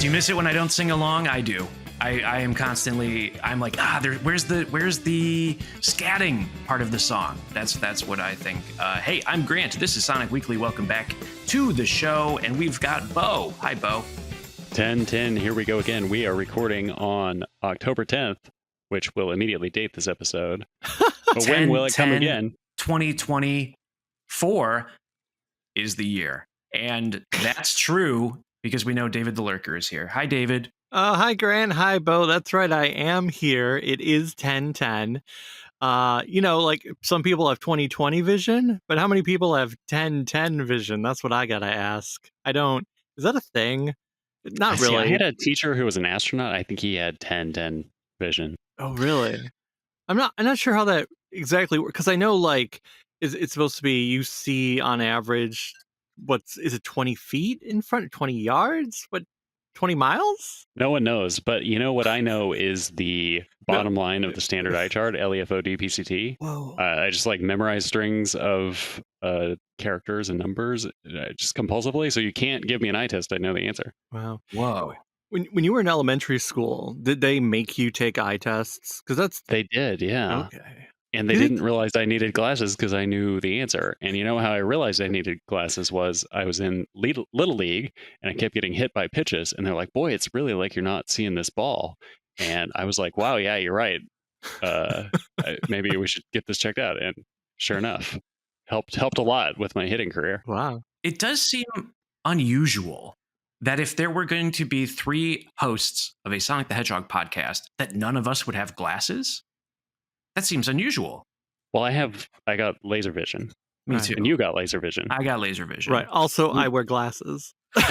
Do you miss it when I don't sing along? I do. I am constantly. I'm like, where's the scatting part of the song? That's what I think. Hey, I'm Grant. This is Sonic Weekly. Welcome back to the show, and we've got Bo. Hi, Bo. 10/10. Here we go again. We are recording on October 10th, which will immediately date this episode. But when will it come again? 2024 is the year, and that's true because we know David the Lurker is here. Hi, David. Hi, Grant. Hi, Bo. That's right. I am here. It is 10/10. Like some people have 20/20 vision, but how many people have 10/10 vision? That's what I gotta ask. I don't. Is that a thing? Not really. I had a teacher who was an astronaut. I think he had 10/10 vision. Oh, really? I'm not sure how that exactly works, because I know it's supposed to be you see on average is it 20 feet in front, 20 yards? What, 20 miles? No one knows, but you know what I know is the bottom line of the standard eye chart, LEFODPCT. Whoa. I just memorize strings of characters and numbers just compulsively, so you can't give me an eye test. I know the answer. Wow. Whoa. When you were in elementary school, did they make you take eye tests? Because They did, yeah. okay. And they didn't realize I needed glasses because I knew the answer. And you know how I realized I needed glasses was I was in Little League and I kept getting hit by pitches. And they're like, boy, it's really like you're not seeing this ball. And I was like, wow, yeah, you're right. Maybe we should get this checked out. And sure enough, helped a lot with my hitting career. Wow. It does seem unusual that if there were going to be 3 hosts of a Sonic the Hedgehog podcast, that none of us would have glasses. That seems unusual. Well, I got laser vision. Me Right. too. And you got laser vision. I got laser vision. Right. Also, I wear glasses. All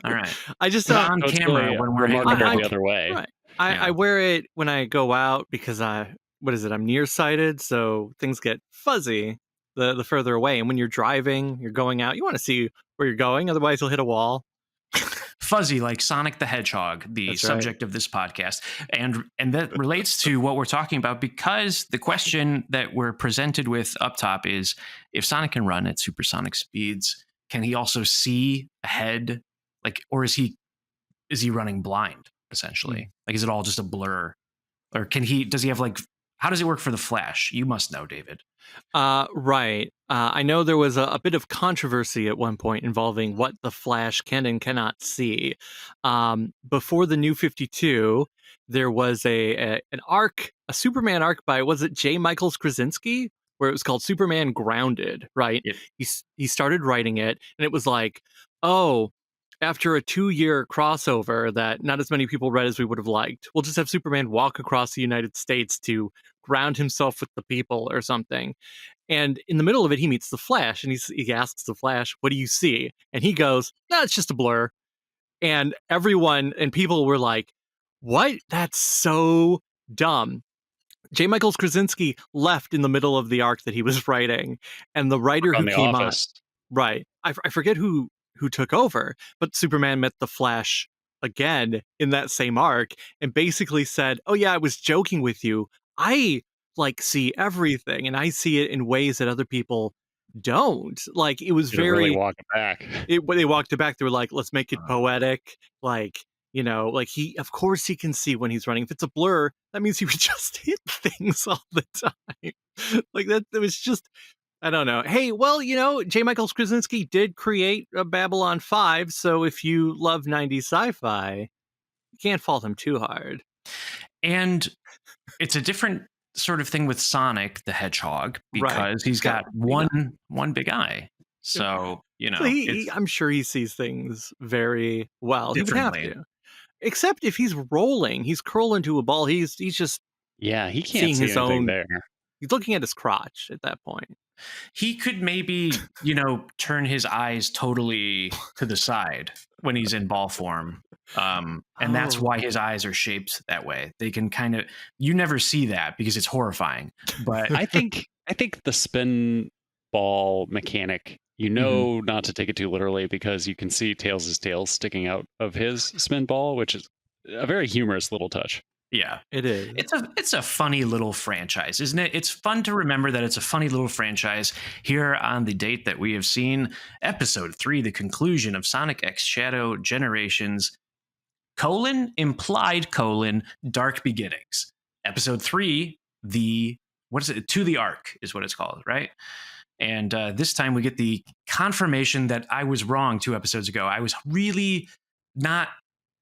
right. I just Not on So it's camera really when we're hanging remarkable out. the other way. Right. Yeah. I wear it when I go out because I'm nearsighted, so things get fuzzy the further away. And when you're driving, you're going out, you want to see where you're going, otherwise you'll hit a wall. Fuzzy like Sonic the Hedgehog, the That's right. subject of this podcast. And that relates to what we're talking about, because the question that we're presented with up top is, if Sonic can run at supersonic speeds, can he also see ahead? Or is he running blind, essentially? Is it all just a blur? Or does he have how does it work for the Flash? You must know, David. Right. I know there was a bit of controversy at one point involving what the Flash can and cannot see. Before the New 52, there was an arc, a Superman arc by, was it J. Michaels Krasinski? Where it was called Superman Grounded, right? Yep. He started writing it, and it was like, oh, after a 2-year crossover that not as many people read as we would have liked, we'll just have Superman walk across the United States to ground himself with the people or something. And in the middle of it, he meets the Flash, and he asks the Flash, what do you see? And he goes, no, it's just a blur. And everyone and people were like, what? That's so dumb. J. Michaels Krasinski left in the middle of the arc that he was writing, and the writer who came on, right? I forget who took over, but Superman met the Flash again in that same arc and basically said, "Oh yeah, I was joking with you. I see everything, and I see it in ways that other people don't." It was very really walk it back. When they walked it back, they were like, "Let's make it poetic." He, of course he can see when he's running. If it's a blur, that means he would just hit things all the time. That was just, I don't know. Hey, well, J. Michaels Krasinski did create Babylon 5, so if you love 90s sci-fi, you can't fault him too hard. And it's a different sort of thing with Sonic the Hedgehog, because he's got one big eye. So, I'm sure he sees things very well. He would have differently. to. Except if he's rolling, he's curled into a ball. He's just He can't seeing see his anything own. there. He's looking at his crotch at that point. He could maybe, turn his eyes totally to the side when he's in ball form. And that's why his eyes are shaped that way. They can you never see that because it's horrifying. But I think the spin ball mechanic, not to take it too literally, because you can see Tails' tail sticking out of his spin ball, which is a very humorous little touch. Yeah, it is. It's a funny little franchise, isn't it? It's fun to remember that it's a funny little franchise here on the date that we have seen episode 3, the conclusion of Sonic X Shadow Generations. implied dark beginnings. Episode 3, To the Ark is what it's called, right? And this time we get the confirmation that I was wrong 2 episodes ago. I was really not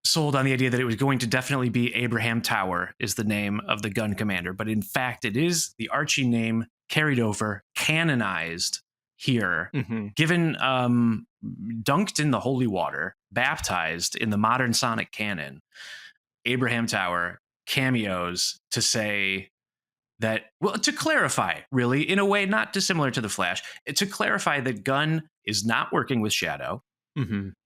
sold on the idea that it was going to definitely be Abraham Tower is the name of the gun commander. But in fact, it is the Archie name carried over, canonized here, given, dunked in the holy water, baptized in the modern Sonic canon. Abraham Tower cameos to say that, well, to clarify, really, in a way not dissimilar to the Flash, to clarify that Gunn is not working with Shadow,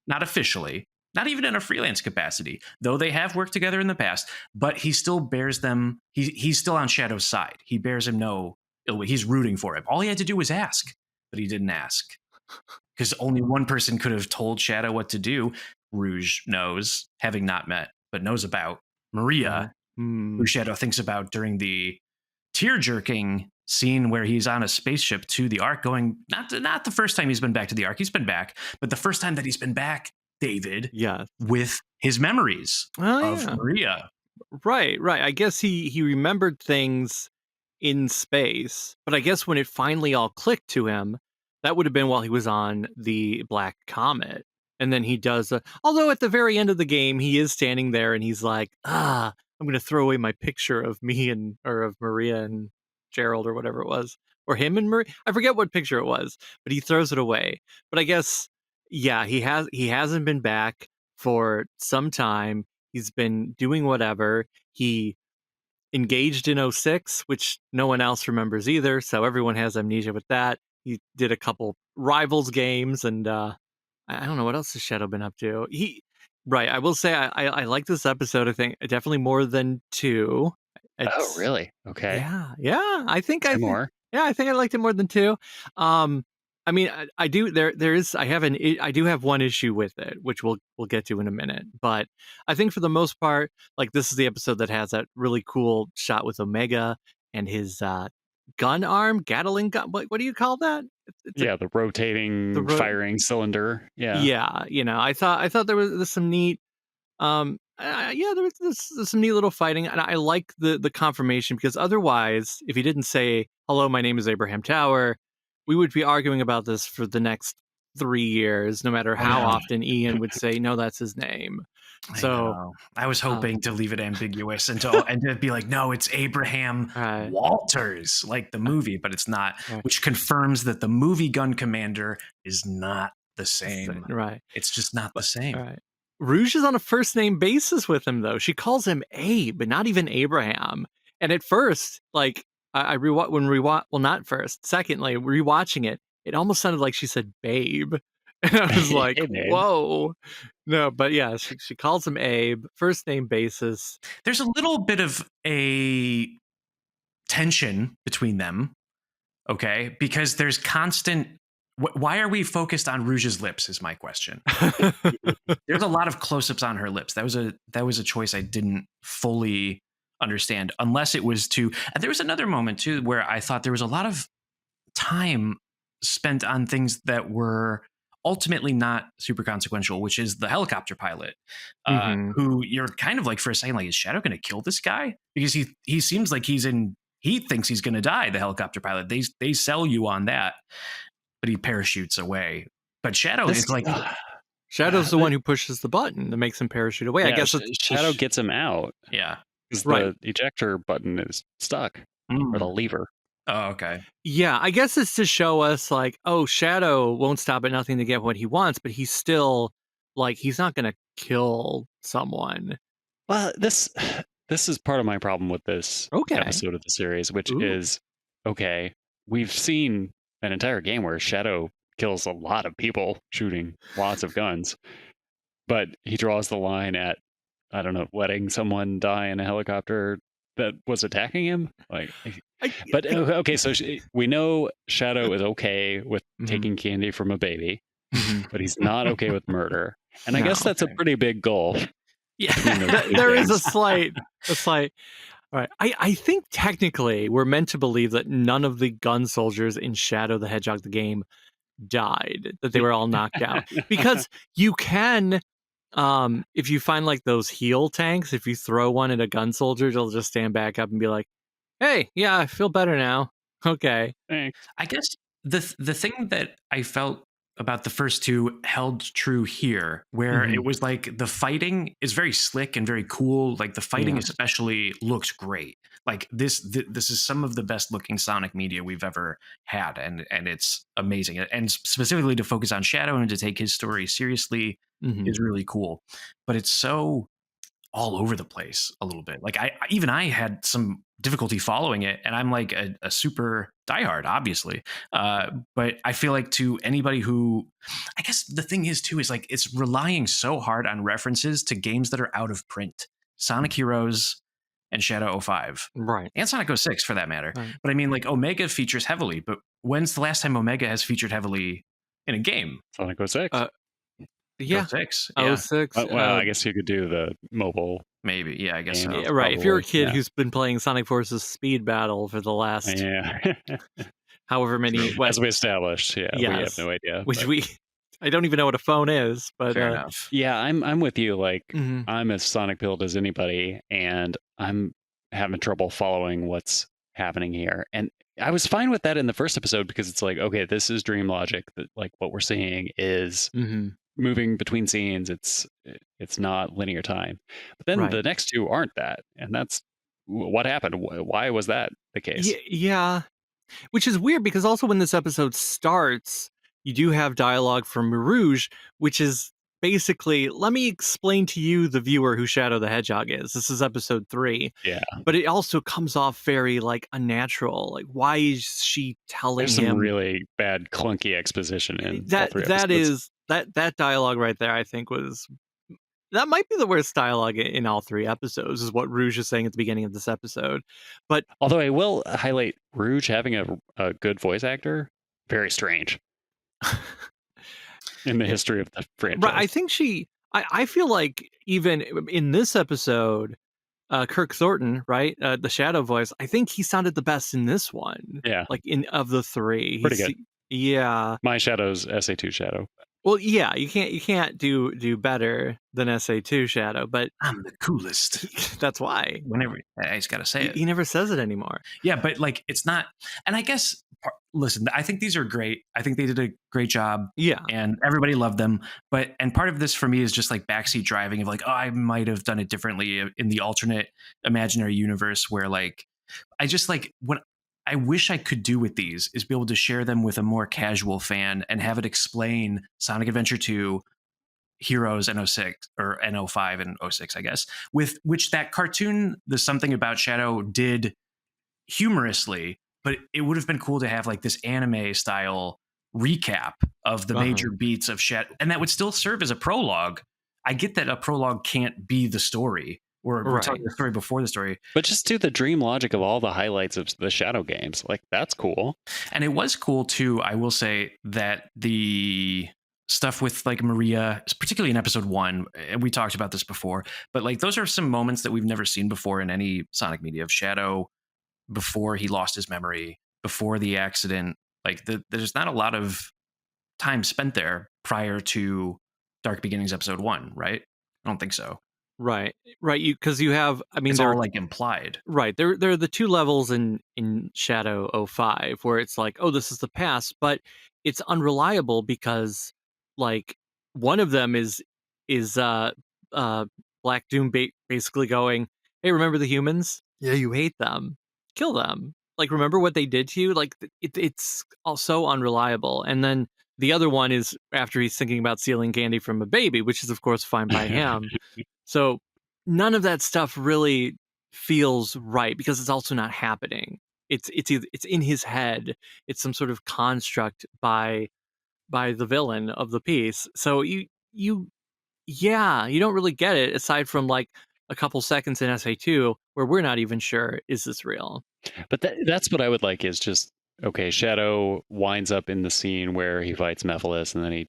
not officially, not even in a freelance capacity, though they have worked together in the past, but he still bears them, he's still on Shadow's side. He bears him no ill will. He's rooting for him. All he had to do was ask, but he didn't ask. Because only one person could have told Shadow what to do. Rouge knows, having not met, but knows about Maria, who Shadow thinks about during the tear-jerking scene where he's on a spaceship to the Ark, going, not the first time he's been back to the Ark, he's been back, but the first time that he's been back, David, with his memories of Maria. Right. I guess he remembered things in space, but I guess when it finally all clicked to him, that would have been while he was on the Black Comet. And then he does, although at the very end of the game, he is standing there and he's like, I'm going to throw away my picture of me or of Maria and Gerald or whatever it was, or him and Maria. I forget what picture it was, but he throws it away. But I guess, he hasn't been back for some time. He's been doing whatever. He engaged in 06, which no one else remembers either. So everyone has amnesia with that. He did a couple Rivals games, and I don't know what else has Shadow been up to. I will say I like this episode. I think definitely more than 2. Oh, really? Okay. Yeah. I think more. Yeah, I think I liked it more than 2. I mean, I do. I do have one issue with it, which we'll get to in a minute. But I think for the most part, like, this is the episode that has that really cool shot with Omega and his gun arm, Gatling gun. What do you call that? The rotating firing cylinder. Yeah. I thought there was some neat. There was some neat little fighting, and I like the confirmation, because otherwise, if he didn't say, "Hello, my name is Abraham Tower," we would be arguing about this for the next 3 years, no matter how often Ian would say, "No, that's his name." So I was hoping to leave it ambiguous and to be like, no, it's Abraham Walters, like the movie, but it's not, which confirms that the movie Gun Commander is not the same. Right. It's just not the same. Right. Rouge is on a first name basis with him, though. She calls him Abe, but not even Abraham. And at first, like, not first, secondly, rewatching it, it almost sounded like she said babe. And I was like, whoa. No, but yeah, she calls him Abe, first name basis. There's a little bit of a tension between them, okay? Because there's constant... Why are we focused on Rouge's lips is my question. There's a lot of close-ups on her lips. That was a choice I didn't fully understand, unless it was to... And there was another moment, too, where I thought there was a lot of time spent on things that were ultimately not super consequential, which is the helicopter pilot, who you're kind of like, for a second, like, is Shadow going to kill this guy? Because he seems like he thinks he's going to die, the helicopter pilot. They sell you on that, but he parachutes away. But Shadow is like... Shadow's the one who pushes the button that makes him parachute away. I guess Shadow gets him out. Yeah. Because the ejector button is stuck, or the lever. Oh, okay. Yeah, I guess it's to show us, like, oh, Shadow won't stop at nothing to get what he wants, but he's still, like, he's not going to kill someone. Well, this is part of my problem with this episode of the series, which is, okay, we've seen an entire game where Shadow kills a lot of people shooting lots of guns, but he draws the line at, I don't know, letting someone die in a helicopter that was attacking him. So we know Shadow is okay with taking candy from a baby, but he's not okay with murder. And I guess that's a pretty big goal. Yeah, there is a slight. All right. I think technically we're meant to believe that none of the gun soldiers in Shadow the Hedgehog the game died, that they were all knocked out, because you can if you find like those heal tanks, if you throw one at a gun soldier, they'll just stand back up and be like, "Hey, yeah, I feel better now." Okay. Thanks. I guess the thing that I felt about the first two held true here, where it was like the fighting is very slick and very cool. Like the fighting Yeah. especially looks great. Like this is some of the best looking Sonic media we've ever had, and it's amazing. And specifically to focus on Shadow and to take his story seriously is really cool. But it's so all over the place a little bit. Like even I had some difficulty following it, and I'm like a super diehard, obviously. But I feel like to anybody who, I guess the thing is too is like it's relying so hard on references to games that are out of print, Sonic Heroes and Shadow 05. Right. And Sonic 06 for that matter. Right. But I mean, like Omega features heavily, but when's the last time Omega has featured heavily in a game? Sonic 06. Yeah. 06. Oh, Yeah. 06. Well, I guess you could do the mobile. Maybe. Yeah, I guess game. so. Yeah, right. If you're a Probably, kid yeah. who's been playing Sonic Forces Speed Battle for the last Yeah. however many, As we established, yeah, we have Yes. no idea. which but- I don't even know what a phone is, but Fair enough. Yeah, I'm with you. Like mhm. I'm as Sonic build as anybody, and I'm having trouble following what's happening here. And I was fine with that in the first episode because it's like, okay, this is dream logic. That like what we're seeing is moving between scenes. It's not linear time. But then Right. the next two aren't that, and that's what happened. Why was that the case? Yeah. Which is weird because also when this episode starts, you do have dialogue from Rouge, which is basically, let me explain to you, the viewer, who Shadow the Hedgehog is. This is episode 3. Yeah. But it also comes off very like unnatural. Like, why is she telling There's some him really bad, clunky exposition in all that? three That episodes. is that dialogue right there. I think that might be the worst dialogue in all 3 episodes. Is what Rouge is saying at the beginning of this episode. But Although I will highlight Rouge having a good voice actor, very strange in the history of the franchise. right, I think I feel like even in this episode, Kirk Thornton, right, the Shadow voice, I think he sounded the best in this one. Yeah. Like of the 3, Pretty good. Yeah. My Shadow's SA2 Shadow. Well, yeah, you can't do better than SA2 Shadow, but I'm the coolest. that's why Whenever I just gotta say it. he never says it anymore. Yeah, but like it's not. And I guess listen, I think these are great. I think they did a great job, Yeah, and everybody loved them. But and part of this for me is just like backseat driving of like, oh, I might have done it differently in the alternate imaginary universe where like I just like what I wish I could do with these is be able to share them with a more casual fan and have it explain Sonic Adventure 2, Heroes and 06 or N05 and 06, I guess, with which that cartoon, the Something About Shadow did humorously, but it would have been cool to have like this anime style recap of the major beats of Shadow, and that would still serve as a prologue. I get that a prologue can't be the story, or we're telling the story before the story. But just do the dream logic of all the highlights of the Shadow games. Like, that's cool. And it was cool too, I will say, that the stuff with like Maria, particularly in episode 1, and we talked about this before, but like those are some moments that we've never seen before in any Sonic media of Shadow before he lost his memory, before the accident. Like there's not a lot of time spent there prior to Dark Beginnings episode 1, right? I don't think so. right. You because you have. I mean, It's they're all like implied. right. There are the 2 levels in Shadow 05 where it's like, oh, this is the past, but it's unreliable because like one of them is Black Doom basically going, hey, remember the humans? Yeah, you hate them. Kill them. Like, remember what they did to you? Like, it's all so unreliable. And then the other one is after he's thinking about stealing candy from a baby, which is, of course, fine by him. So none of that stuff really feels right because it's also not happening. It's in his head. It's some sort of construct by the villain of the piece. So you don't really get it aside from like a couple seconds in SA2 where we're not even sure, is this real? But that's what I would like is just, okay, Shadow winds up in the scene where he fights Mephiles and then he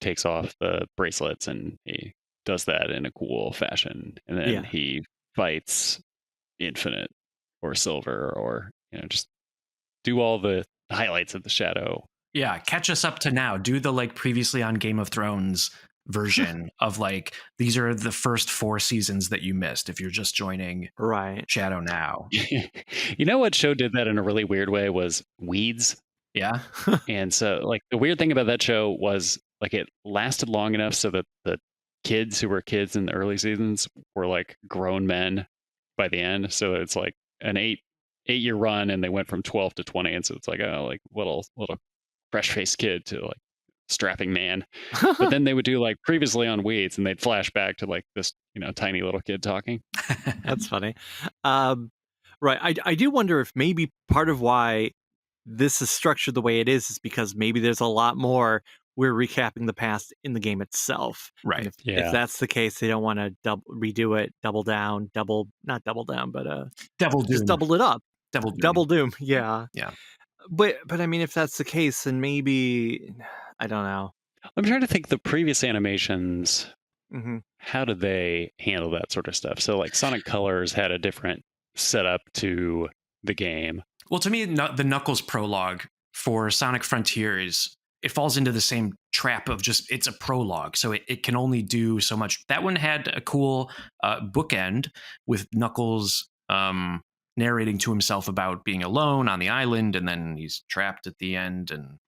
takes off the bracelets and he does that in a cool fashion. And then he fights Infinite or Silver or, just do all the highlights of the Shadow. Yeah, catch us up to now. Do the like previously on Game of Thrones version of like, these are the first 4 seasons that you missed if you're just joining Right. Shadow now. You know what show did that in a really weird way was Weeds. Yeah. And so, like, the weird thing about that show was, like, it lasted long enough so that the kids who were kids in the early seasons were like grown men by the end. So it's like an 8-year run, and they went from 12 to 20. And so it's like, oh, like little fresh faced kid to like strapping man. But then they would do like previously on Weeds, and they'd flash back to like this, tiny little kid talking. That's funny. Right. I do wonder if maybe part of why this is structured the way it is because maybe there's a lot more we're recapping the past in the game itself. And Right. if Yeah. that's the case, they don't want to redo it, double down, not double down, but Devil Doom. just double it up. Devil Doom. Double Doom. Yeah. Yeah. But I mean, if that's the case, then maybe I don't know. I'm trying to think the previous animations, Hmm. how did they handle that sort of stuff? So like Sonic Colors had a different setup to the game. Well, to me, the Knuckles prologue for Sonic Frontiers, it falls into the same trap of just, it's a prologue. So it can only do so much. That one had a cool bookend with Knuckles narrating to himself about being alone on the island, and then he's trapped at the end, and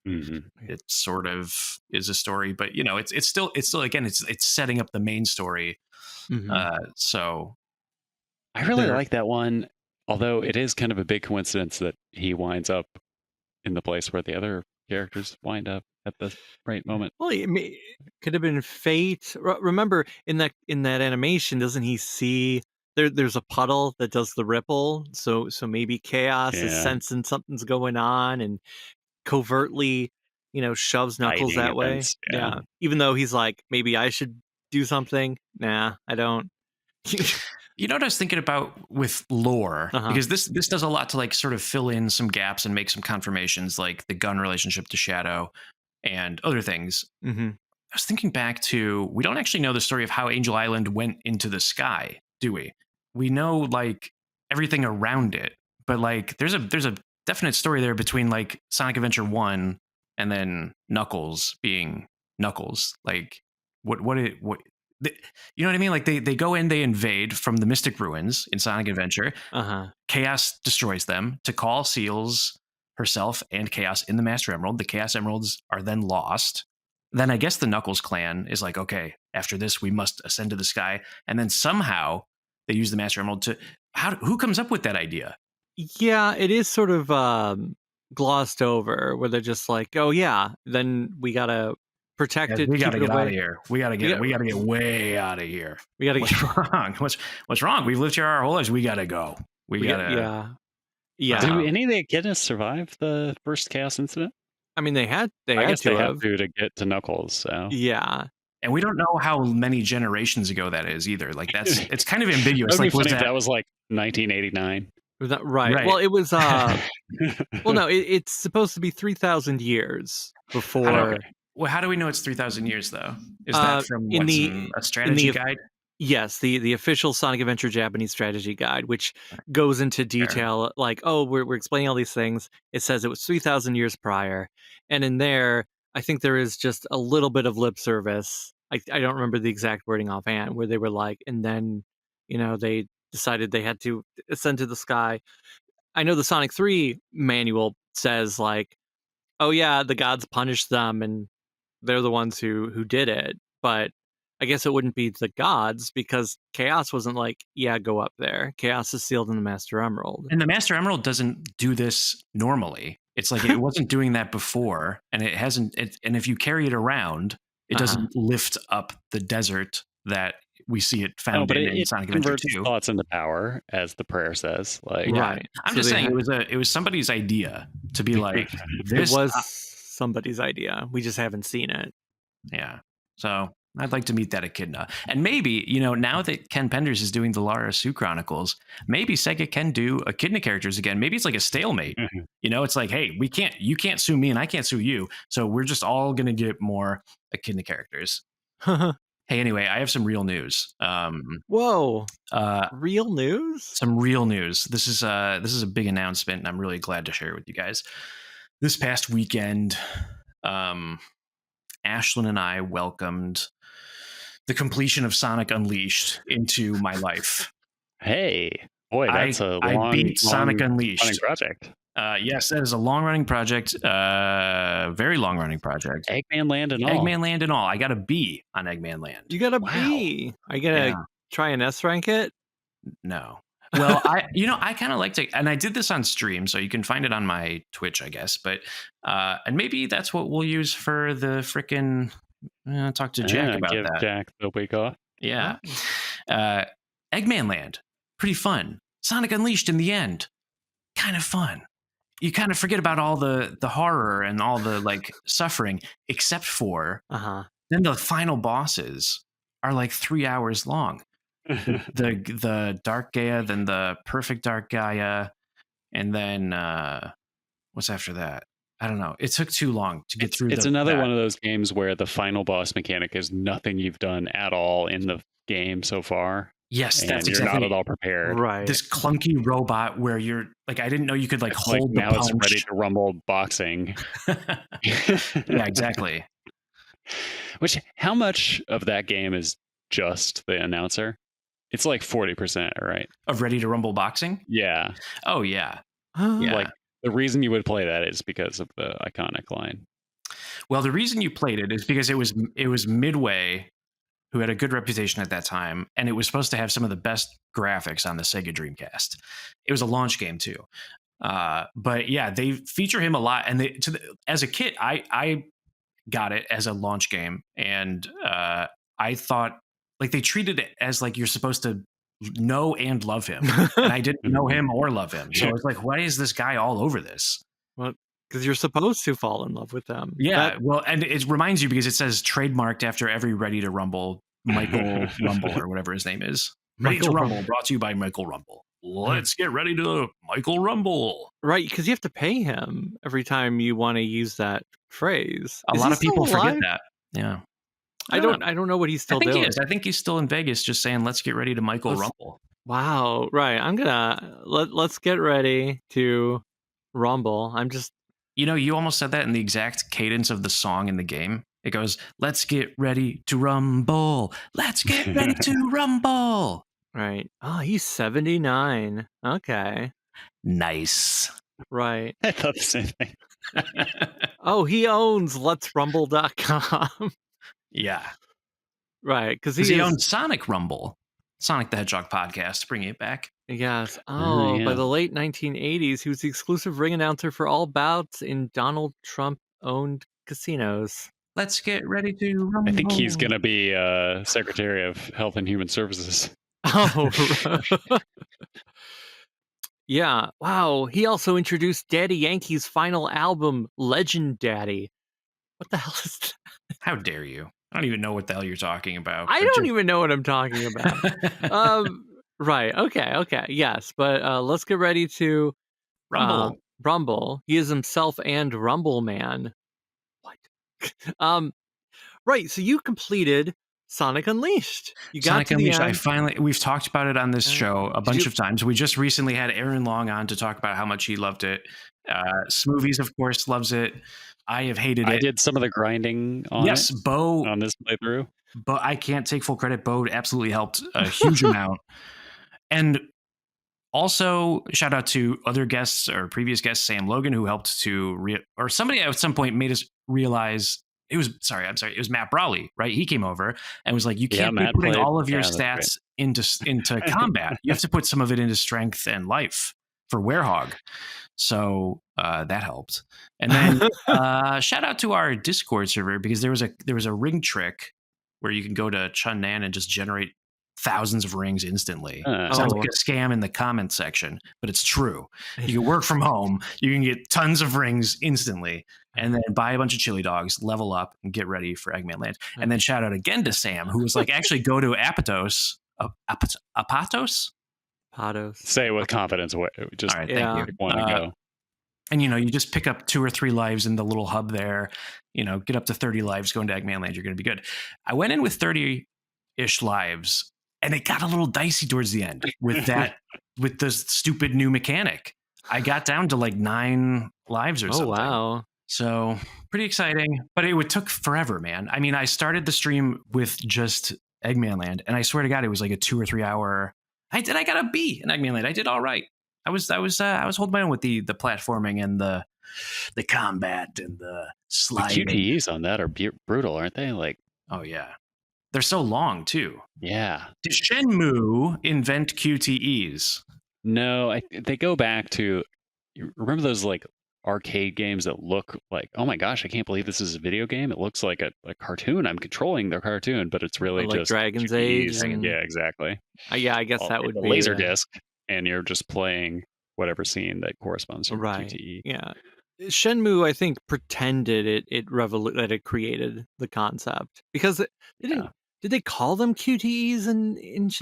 it sort of is a story. But it's still again, it's setting up the main story. So I really like that one, although it is kind of a big coincidence that he winds up in the place where the other characters wind up at the right moment. Well, it could have been fate. Remember in that animation, doesn't he see there's a puddle that does the ripple? So maybe Chaos is Yeah. sensing something's going on and covertly, shoves Knuckles Hiding that way. events, yeah. Even though he's like, maybe I should do something. Nah, I don't. You know what I was thinking about with lore? Because this does a lot to like sort of fill in some gaps and make some confirmations, like the gun relationship to Shadow and other things. I was thinking back to, we don't actually know the story of how Angel Island went into the sky, do we? We know like everything around it, but like there's a definite story there between like Sonic Adventure 1 and then Knuckles being Knuckles. Like what you know what I mean? Like they go in, they invade from the Mystic Ruins in Sonic Adventure. Chaos destroys them. Tikal seals herself and Chaos in the Master Emerald. The Chaos Emeralds are then lost. Then I guess the Knuckles clan is like, okay, after this, we must ascend to the sky. And then somehow they use the Master Emerald to... Who comes up with that idea? Yeah, it is sort of glossed over, where they're just like, oh yeah, then we gotta protect it. We gotta keep it get away. out of here. We gotta get way out of here. We gotta What's wrong? What's wrong? We've lived here our whole lives. We gotta go. Yeah. Do any of the echidnas survive the first Chaos incident? I mean, they had I guess to they have to get to Knuckles. So yeah. And we don't know how many generations ago that is either. Like it's kind of ambiguous. That'd be like funny if that was like 1989. Was that right? Well, it was. Well, no, it's supposed to be 3,000 years before. How do we know it's 3,000 years though? Is that from a strategy guide? Yes, the official Sonic Adventure Japanese strategy guide, which goes into detail, like, oh, we're explaining all these things. It says it was 3,000 years prior, and in there, I think there is just a little bit of lip service. I don't remember the exact wording offhand, where they were like, and then, they decided they had to ascend to the sky. I know the Sonic 3 manual says like, oh yeah, the gods punished them, and they're the ones who did it, but I guess it wouldn't be the gods because Chaos wasn't like, yeah, go up there. Chaos is sealed in the Master Emerald. And the Master Emerald doesn't do this normally. It's like it wasn't doing that before, and it hasn't. And if you carry it around, it doesn't lift up the desert that we see it found in Sonic Adventure 2. Thoughts into power, as the prayer says. Like, right. I'm just saying it was somebody's idea to be like, this it was somebody's idea. We just haven't seen it. Yeah. So I'd like to meet that echidna. And maybe, now that Ken Penders is doing the Lara Sue Chronicles, maybe Sega can do echidna characters again. Maybe it's like a stalemate. It's like, hey, you can't sue me and I can't sue you. So we're just all going to get more echidna characters. Hey, anyway, I have some real news. Whoa. Real news? Some real news. This is a big announcement, and I'm really glad to share it with you guys. This past weekend, Ashlyn and I welcomed the completion of Sonic Unleashed into my life. Hey, boy, that's a I long, beat Sonic running Unleashed. project. Yes, that is a long-running project. Very long-running project. Eggmanland and all. Eggmanland and all. I got a B on Eggmanland. You got a Wow. B. Are you gonna try and S rank it? No. Well, I kind of liked it, and I did this on stream, so you can find it on my Twitch, I guess. But and maybe that's what we'll use for the frickin' talk to Jack about give that. Jack the week off. Yeah. Eggmanland, pretty fun. Sonic Unleashed in the end, kind of fun. You kind of forget about all the horror and all the like suffering, except for then the final bosses are like 3 hours long. the Dark Gaia, then the Perfect Dark Gaia, and then what's after that? I don't know. It took too long to get through. It's another one of those games where the final boss mechanic is nothing you've done at all in the game so far. Yes, and that's you're exactly not at all prepared. Right. This clunky robot where you're like, I didn't know you could like It's hold like the now punch. it's ready to rumble boxing. Yeah, exactly. Which, how much of that game is just the announcer? It's like 40%, right? Of Ready to Rumble boxing? Yeah. Oh yeah. Yeah. Like the reason you would play that is because of the iconic line. Well, the reason you played it is because it was Midway, who had a good reputation at that time, and it was supposed to have some of the best graphics on the Sega Dreamcast. It was a launch game too. But yeah, they feature him a lot, and as a kid, I got it as a launch game, and I thought like they treated it as like you're supposed to know and love him, and I didn't know him or love him, so I was like, why is this guy all over this? Well, because you're supposed to fall in love with them. Yeah, well, and it reminds you because it says trademarked after every Ready to Rumble, Michael Rumble or whatever his name is. Ready to Rumble, brought to you by Michael Rumble. Let's get ready to Michael Rumble. Right, because you have to pay him every time you want to use that phrase. A lot of people forget that. Yeah. I don't know what he's still doing. He is. I think he's still in Vegas just saying, let's get ready to Michael Rumble. Wow. Right. I'm gonna let's get ready to Rumble. I'm just you almost said that in the exact cadence of the song in the game. It goes, let's get ready to rumble. Let's get ready to rumble. Right. Oh, he's 79. Okay. Nice. Right. I thought the same thing. Oh, he owns letsrumble.com. Yeah. Right. Because he owns Sonic Rumble. Sonic the Hedgehog podcast, bringing it back. Yes. Yeah. By the late 1980s, he was the exclusive ring announcer for all bouts in Donald Trump-owned casinos. Let's get ready to rumble. I think he's going to be Secretary of Health and Human Services. Oh, yeah. Wow. He also introduced Daddy Yankee's final album, Legend Daddy. What the hell is that? How dare you? I don't even know what the hell you're talking about. I don't even know what I'm talking about. Right. Okay. Yes. But let's get ready to Rumble. Rumble. He is himself and Rumble Man. What? Right. So you completed Sonic Unleashed. You got Sonic to the Unleashed. end. We've talked about it on this show a bunch of times. We just recently had Aaron Long on to talk about how much he loved it. Smoovies, of course, loves it. I have hated it. I did some of the grinding on it. Bo on this playthrough. But I can't take full credit. Bo absolutely helped a huge amount. And also, shout out to other guests or previous guests, Sam Logan, who helped or somebody at some point made us realize it was Matt Brawley, right? He came over and was like, you can't be putting all of your stats into combat. You have to put some of it into strength and life for Werehog. So that helped. And then shout out to our Discord server, because there was a ring trick where you can go to Chun Nan and just generate thousands of rings instantly. Sounds like a scam in the comment section, but it's true. You can work from home, you can get tons of rings instantly, and then buy a bunch of chili dogs, level up, and get ready for Eggmanland. And then shout out again to Sam, who was like, actually go to Apatos. Say it with confidence. Just all right, thank you. Want to go. And you just pick up 2 or 3 lives in the little hub there. Get up to 30 lives going to Eggmanland. You're going to be good. I went in with 30-ish lives, and it got a little dicey towards the end with that, with the stupid new mechanic. I got down to like 9 lives or something. Oh, wow. So pretty exciting, but it took forever, man. I mean, I started the stream with just Eggmanland, and I swear to God, it was like a 2 or 3 hour. I got a B in Eggmanland. I did all right. I was holding my own with the platforming and the combat and the The sliding. QTEs on that are brutal, aren't they? Like, Oh yeah, they're so long too. yeah. Did Shenmue invent QTEs? No, they go back to, you remember those like arcade games that look like, oh my gosh, I can't believe this is a video game. It looks like a cartoon. I'm controlling their cartoon, but it's really like just Dragon's QTEs. Age. And, Yeah, exactly. yeah, I guess that would a be laser disc, and you're just playing whatever scene that corresponds to right. QTE. Yeah. Shenmue, I think, pretended that it created the concept because it didn't. Did they call them QTEs in Shenmue?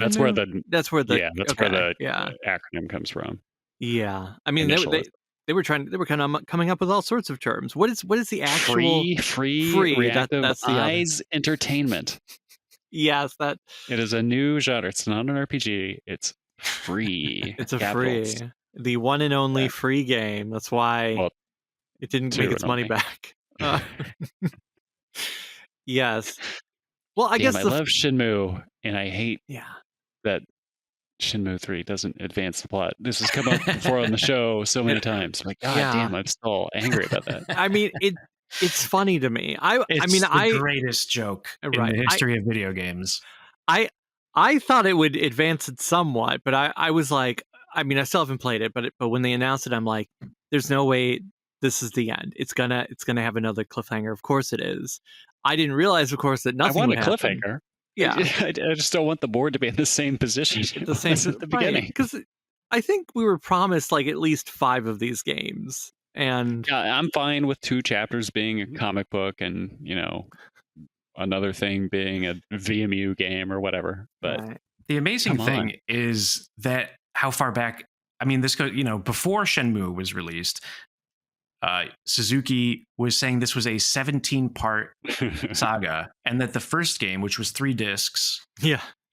That's where the where the acronym comes from. Yeah, I mean they were kind of coming up with all sorts of terms. What is the actual free reactive that's the eyes entertainment? Yes, that it is a new genre. It's not an RPG. It's free. It's a free, the one and only free game. That's why it didn't make its money back. Yes. Well, I guess I love Shenmue, and I hate that Shenmue 3 doesn't advance the plot. This has come up before on the show so many times. I'm like, God damn, I'm still angry about that. I mean, it's funny to me. It's the greatest joke in the history of video games. I thought it would advance it somewhat, but I was like, I mean, I still haven't played it, but when they announced it, I'm like, there's no way this is the end. It's gonna have another cliffhanger. Of course it is. I didn't realize, of course, that nothing would happen. Cliffhanger. Yeah, I just don't want the board to be in the same position at the beginning. Because I think we were promised like at least 5 of these games, and I'm fine with 2 chapters being a comic book, and another thing being a VMU game or whatever. But the amazing thing is that how far back. I mean, this goes. Before Shenmue was released, Suzuki was saying this was a 17-part saga, and that the first game, which was 3 discs,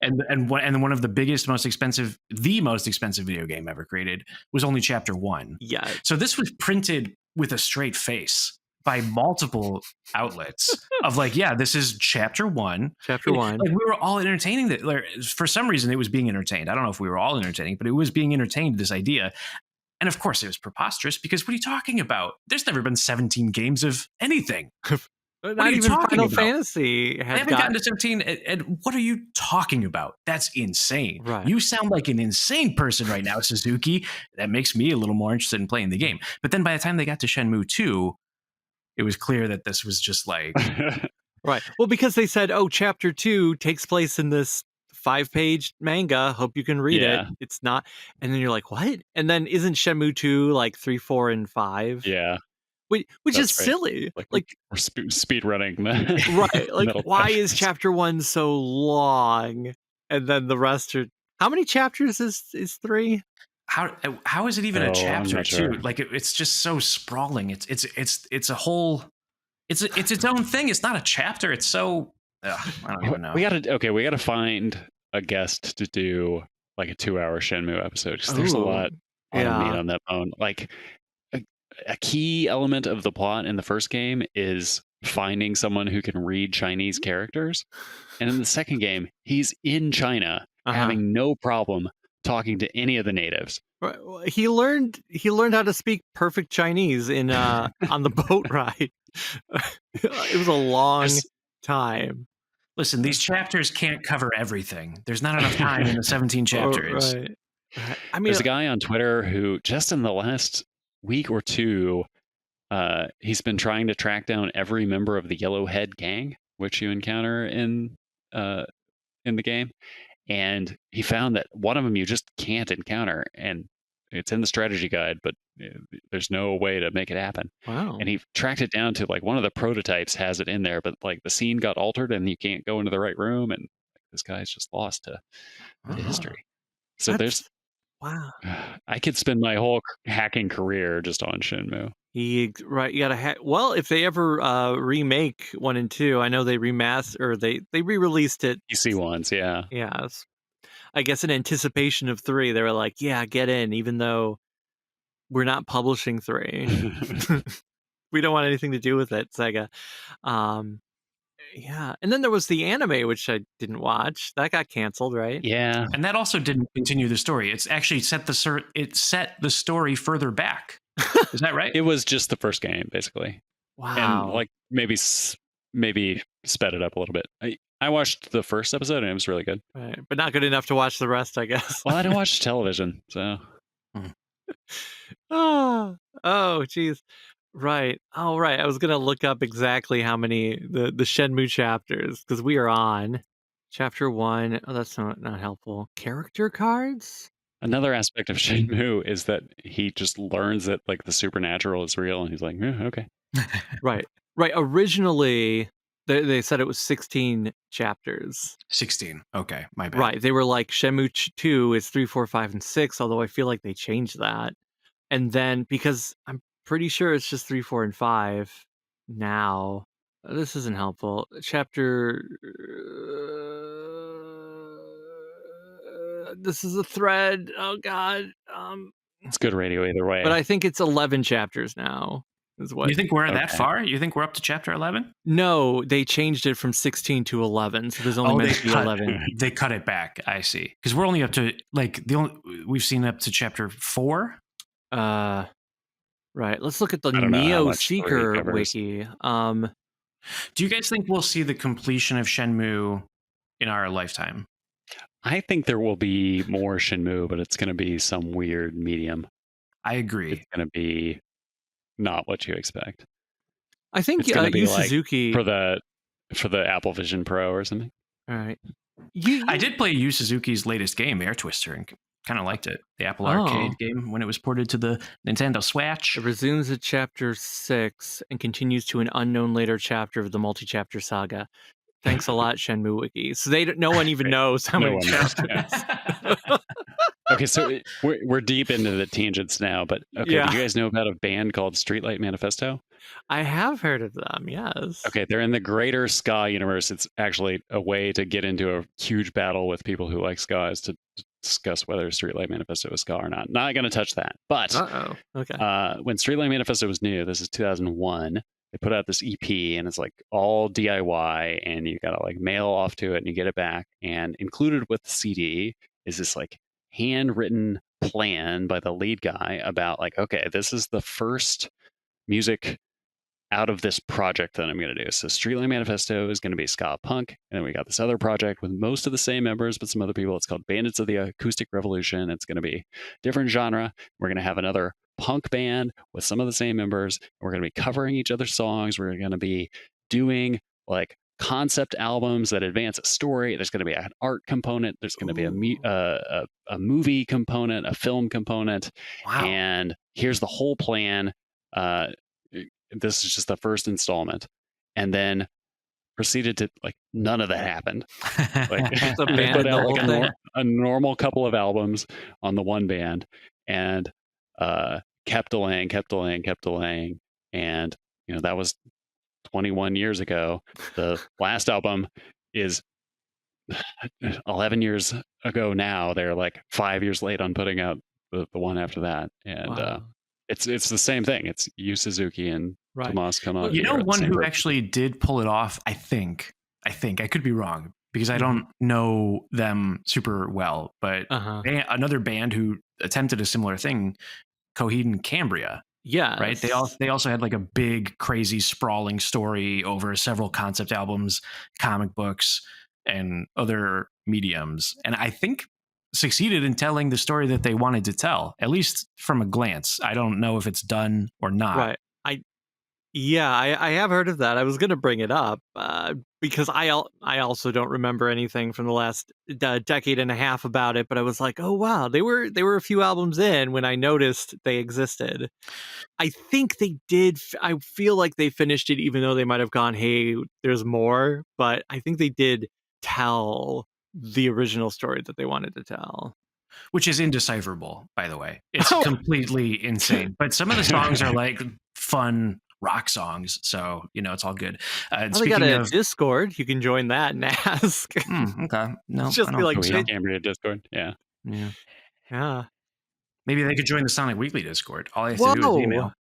and one of the biggest, most expensive video game ever created, was only chapter 1. Yeah. So this was printed with a straight face by multiple outlets of like, yeah, this is chapter 1. Chapter 1. Like, we were all entertaining that. Like, for some reason, it was being entertained. I don't know if we were all entertaining, but it was being entertained, this idea. And of course, it was preposterous because what are you talking about? There's never been 17 games of anything. Not even Final Fantasy. I haven't gotten to 17. And what are you talking about? That's insane. Right. You sound like an insane person right now, Suzuki. That makes me a little more interested in playing the game. But then by the time they got to Shenmue 2, it was clear that this was just like... Right. Well, because they said, chapter 2 takes place in this 5-page manga. Hope you can read it. It's not. And then you're like, what? And then isn't Shenmue 2 like 3, 4, and 5? Yeah. Which is silly. Like we're speed running. Right. Like, why is chapter 1 so long? And then the rest are... How many chapters is 3? How is it even a chapter 2? Sure. Like, it's just so sprawling. It's a whole... It's its own thing. It's not a chapter. It's so... I don't even know. We gotta find a guest to do like a 2-hour Shenmue episode, because there's a lot of meat on that bone. Like, a key element of the plot in the first game is finding someone who can read Chinese characters, and in the second game, he's in China, having no problem talking to any of the natives. He learned how to speak perfect Chinese in on the boat ride. It was a long time. Listen, these chapters can't cover everything. There's not enough time in the 17 chapters. Right. I mean, there's a guy on Twitter who just in the last week or 2, he's been trying to track down every member of the Yellowhead gang, which you encounter in the game, and he found that one of them you just can't encounter, and it's in the strategy guide, but there's no way to make it happen. Wow. And he tracked it down to like one of the prototypes has it in there, but like the scene got altered and you can't go into the right room, and this guy's just lost to history. So wow. I could spend my whole hacking career just on Shenmue. You gotta hack. Well, if they ever remake 1 and 2, I know they they re-released it. PC ones, yeah. Yeah. I guess in anticipation of 3, they were like, yeah, get in, even though we're not publishing 3. We don't want anything to do with it, Sega. Yeah, and then there was the anime, which I didn't watch. That got canceled, right? Yeah. And that also didn't continue the story. It's actually it set the story further back. Is that right? It was just the first game, basically. And Wow. like maybe sped it up a little bit. I watched the first episode and it was really good. Right. But not good enough to watch the rest, I guess. Well, I don't watch television, so Oh, geez. Right. Oh, right. I was gonna look up exactly how many the Shenmue chapters, because we are on chapter 1. Oh, that's not helpful. Character cards? another aspect of Shenmue is that he just learns that like the supernatural is real, and he's like, "Yeah, okay." Right. Right. Originally, they said it was 16 chapters. 16. Okay, my bad. Right. They were like Shenmue 2 is 3, 4, 5, and 6, although I feel like they changed that. And then because I'm pretty sure it's just 3, 4, and 5 now. This isn't helpful. Chapter. This is a thread. Oh God. It's good radio either way. But I think it's 11 chapters now. Is what You think we're that Okay. far? You think we're up to chapter 11? No, they changed it from 16 to 11, so there's only meant to be 11. They cut it back. I see. Because we're only up to like we've seen up to chapter 4. Right. Let's look at the I don't know how Neo much story it Seeker covers. wiki. Do you guys think we'll see the completion of Shenmue in our lifetime? I think there will be more Shenmue, but it's going to be some weird medium. I agree. It's going to be not what you expect. I think It's gonna be Yu like Suzuki. for the Apple Vision Pro or something. All right. I did play Yu Suzuki's latest game, Air Twister, and kind of liked it. The Apple Arcade game when it was ported to the Nintendo Switch. It resumes at chapter 6 and continues to an unknown later chapter of the multi-chapter saga. Thanks a lot, Shenmue Wiki. So no one even knows how No many one knows, chapters. Okay, so we're deep into the tangents now, but okay, Yeah. do you guys know about a band called Streetlight Manifesto? I have heard of them, yes. Okay, they're in the greater ska universe. It's actually a way to get into a huge battle with people who like ska is to discuss whether Streetlight Manifesto is ska or not. Not going to touch that. But Okay. when Streetlight Manifesto was new, this is 2001, they put out this EP and it's like all DIY and you got to like mail off to it and you get it back. And included with the CD is this like handwritten plan by the lead guy about like, okay, this is the first music out of this project that I'm going to do. So Streetlight Manifesto is going to be ska punk. And then we got this other project with most of the same members, but some other people. It's called Bandits of the Acoustic Revolution. It's going to be different genre. We're going to have another punk band with some of the same members. We're going to be covering each other's songs. We're going to be doing like concept albums that advance a story. There's going to be an art component. There's going to be a movie component, a film component. Wow. And here's the whole plan. This is just the first installment, and then proceeded to like none of that happened. Like Just a they band, put the out whole like thing? a normal couple of albums on the one band, and kept delaying, and that was 21 years ago. The last album is 11 years ago now. They're like 5 years late on putting out the one after that, and Wow. it's the same thing. It's Yu Suzuki and Right. Tomas come out. You know, one who actually did pull it off, I think I could be wrong because I don't know them super well, but another band who attempted a similar thing, Coheed and Cambria. Yeah. Right. They also had like a big, crazy, sprawling story over several concept albums, comic books, and other mediums. And I think succeeded in telling the story that they wanted to tell, at least from a glance. I don't know if it's done or not. Right. I have heard of that. I was going to bring it up because I also don't remember anything from the last decade and a half about it. But I was like, oh wow, they were a few albums in when I noticed they existed. I think they did. I feel like they finished it, even though they might have gone, hey, there's more. But I think they did tell the original story that they wanted to tell. Which is indecipherable, by the way. It's completely insane. But some of the songs are like fun rock songs, so it's all good. They got a Discord. You can join that and ask. Okay, no, just be like Cambria Discord. Yeah. Maybe they could join the Sonic Weekly Discord. All I have to do is email.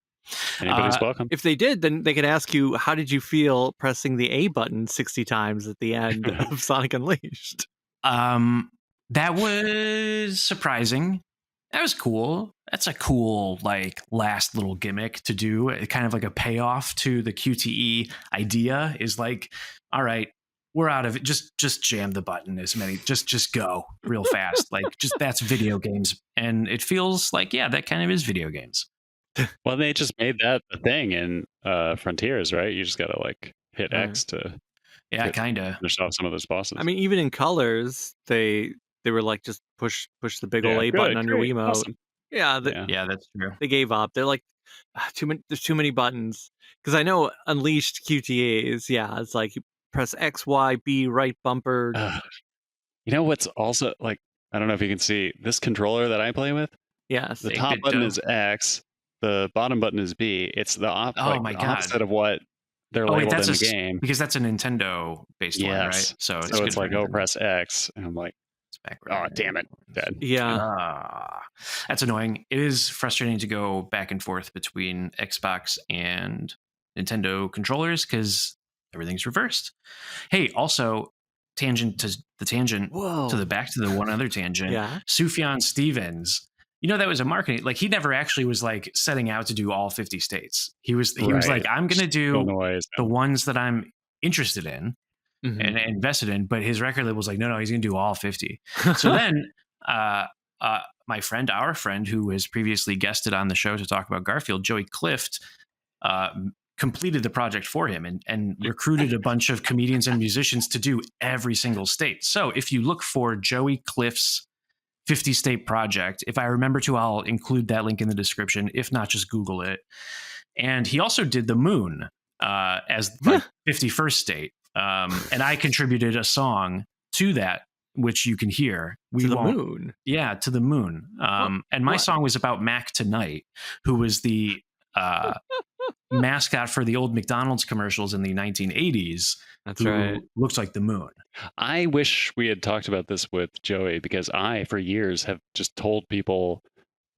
Anybody's welcome. If they did, then they could ask you, how did you feel pressing the A button 60 times at the end of Sonic Unleashed? That was surprising. That was cool. That's a cool, like, last little gimmick to do. Kind of like a payoff to the QTE idea is like, all right, we're out of it. Just jam the button as many. Just go real fast. Like, just that's video games, and it feels like, yeah, that kind of is video games. Well, they just made that a thing in Frontiers, right? You just gotta like hit X to Yeah, kind of. finish off some of those bosses. I mean, even in Colors, they were like, just push the big old A button on your Wiimote. Awesome. Yeah, Yeah, that's true. they gave up. They're like, there's too many buttons. Because I know Unleashed QTEs, yeah, it's like you press X, Y, B, right bumper. You know what's also like, I don't know if you can see this controller that I play with. Yes. The top button is X, the bottom button is B. It's the opposite of what they're labeled in the game. Because that's a Nintendo based one, right? So it's like, oh, press X, and I'm like, oh, damn it, Dad. Yeah. That's annoying. It is frustrating to go back and forth between Xbox and Nintendo controllers because everything's reversed. Hey, also, tangent to the one other tangent. Yeah. Sufjan Stevens. You know, that was a marketing, like, he never actually was like setting out to do all 50 states. He was like, I'm going to do the ones that I'm interested in and invested in, but his record label was like, no, he's going to do all 50. So then our friend who has previously guested on the show to talk about Garfield, Joey Clift, completed the project for him and recruited a bunch of comedians and musicians to do every single state. So if you look for Joey Clift's 50 state project, if I remember to, I'll include that link in the description. If not, just Google it. And he also did the moon as like 51st state. And I contributed a song to that, which you can hear. To the moon. Yeah, to the moon. And my song was about Mac Tonight, who was the mascot for the old McDonald's commercials in the 1980s. That's right. Looks like the moon. I wish we had talked about this with Joey, because I, for years, have just told people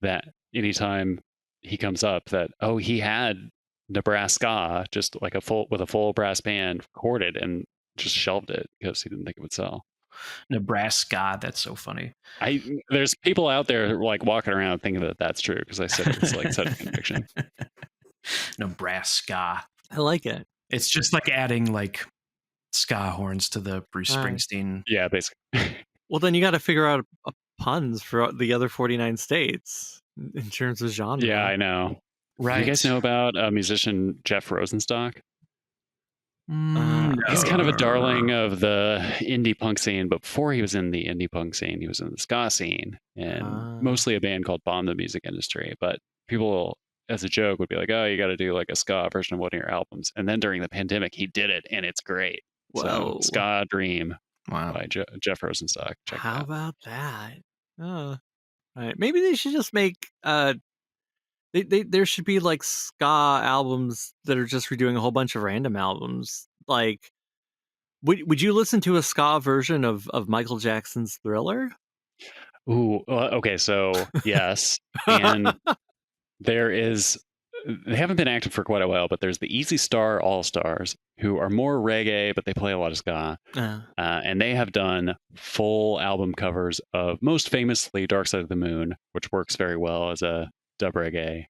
that anytime he comes up that, oh, he had Nebraska just like a full brass band recorded and just shelved it because he didn't think it would sell. Nebraska, that's so funny. There's people out there like walking around thinking that that's true because I said it's like such a conviction. Nebraska. I like it. It's just like adding like ska horns to the Bruce Springsteen. Yeah, basically. Well, then you got to figure out puns for the other 49 states in terms of genre. Yeah, I know. Right. You guys know about musician Jeff Rosenstock? No. He's kind of a darling of the indie punk scene, but before he was in the indie punk scene, he was in the ska scene and mostly a band called Bomb the Music Industry. But people, as a joke, would be like, oh, you got to do like a ska version of one of your albums. And then during the pandemic, he did it, and it's great. Whoa. So, Ska Dream by Jeff Rosenstock. Check How it out. about that? Oh. Right. Maybe they should just make there should be like ska albums that are just redoing a whole bunch of random albums. Like, would you listen to a ska version of Michael Jackson's Thriller? Ooh, okay, so yes, and they haven't been active for quite a while, but there's the Easy Star All Stars, who are more reggae, but they play a lot of ska, and they have done full album covers of, most famously, Dark Side of the Moon, which works very well as a dub reggae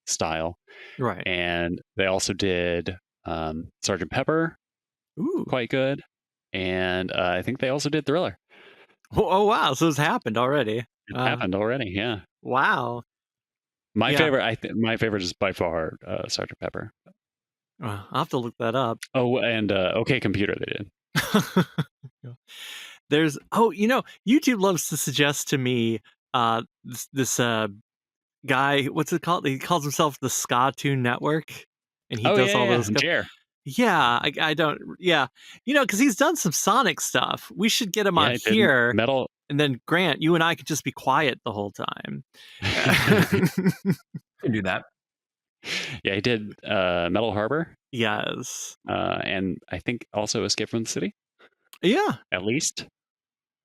style. Right. And they also did Sgt. Pepper, quite good, and I think they also did Thriller. Oh wow! So it's happened already. It happened already, yeah. Wow. My favorite, my favorite is by far Sgt. Pepper. I'll have to look that up. Oh, and OK Computer they did. There's YouTube loves to suggest to me this guy, what's it called? He calls himself the Ska Tune Network, and he does all those. Yeah, I don't. Yeah, because he's done some Sonic stuff. We should get him on here. Metal. And then Grant, you and I could just be quiet the whole time. Can do that. Yeah, he did Metal Harbor. Yes. And I think also Escape from the City. Yeah. At least.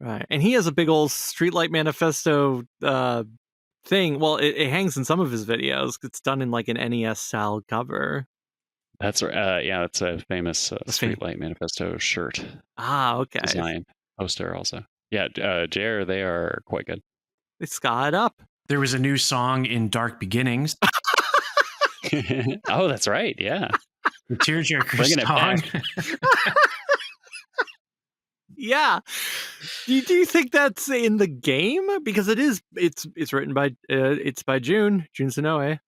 Right. And he has a big old Streetlight Manifesto thing. Well, it hangs in some of his videos. It's done in like an NES style cover. That's yeah, that's a famous A fa- Streetlight Manifesto shirt Okay. design poster also. Yeah, JR, they are quite good. It's got up. There was a new song in Dark Beginnings, Oh, that's right. Yeah, the Tearjerker bringing it song. back. Yeah. Do you think that's in the game? Because it's written by it's by June Sonoe.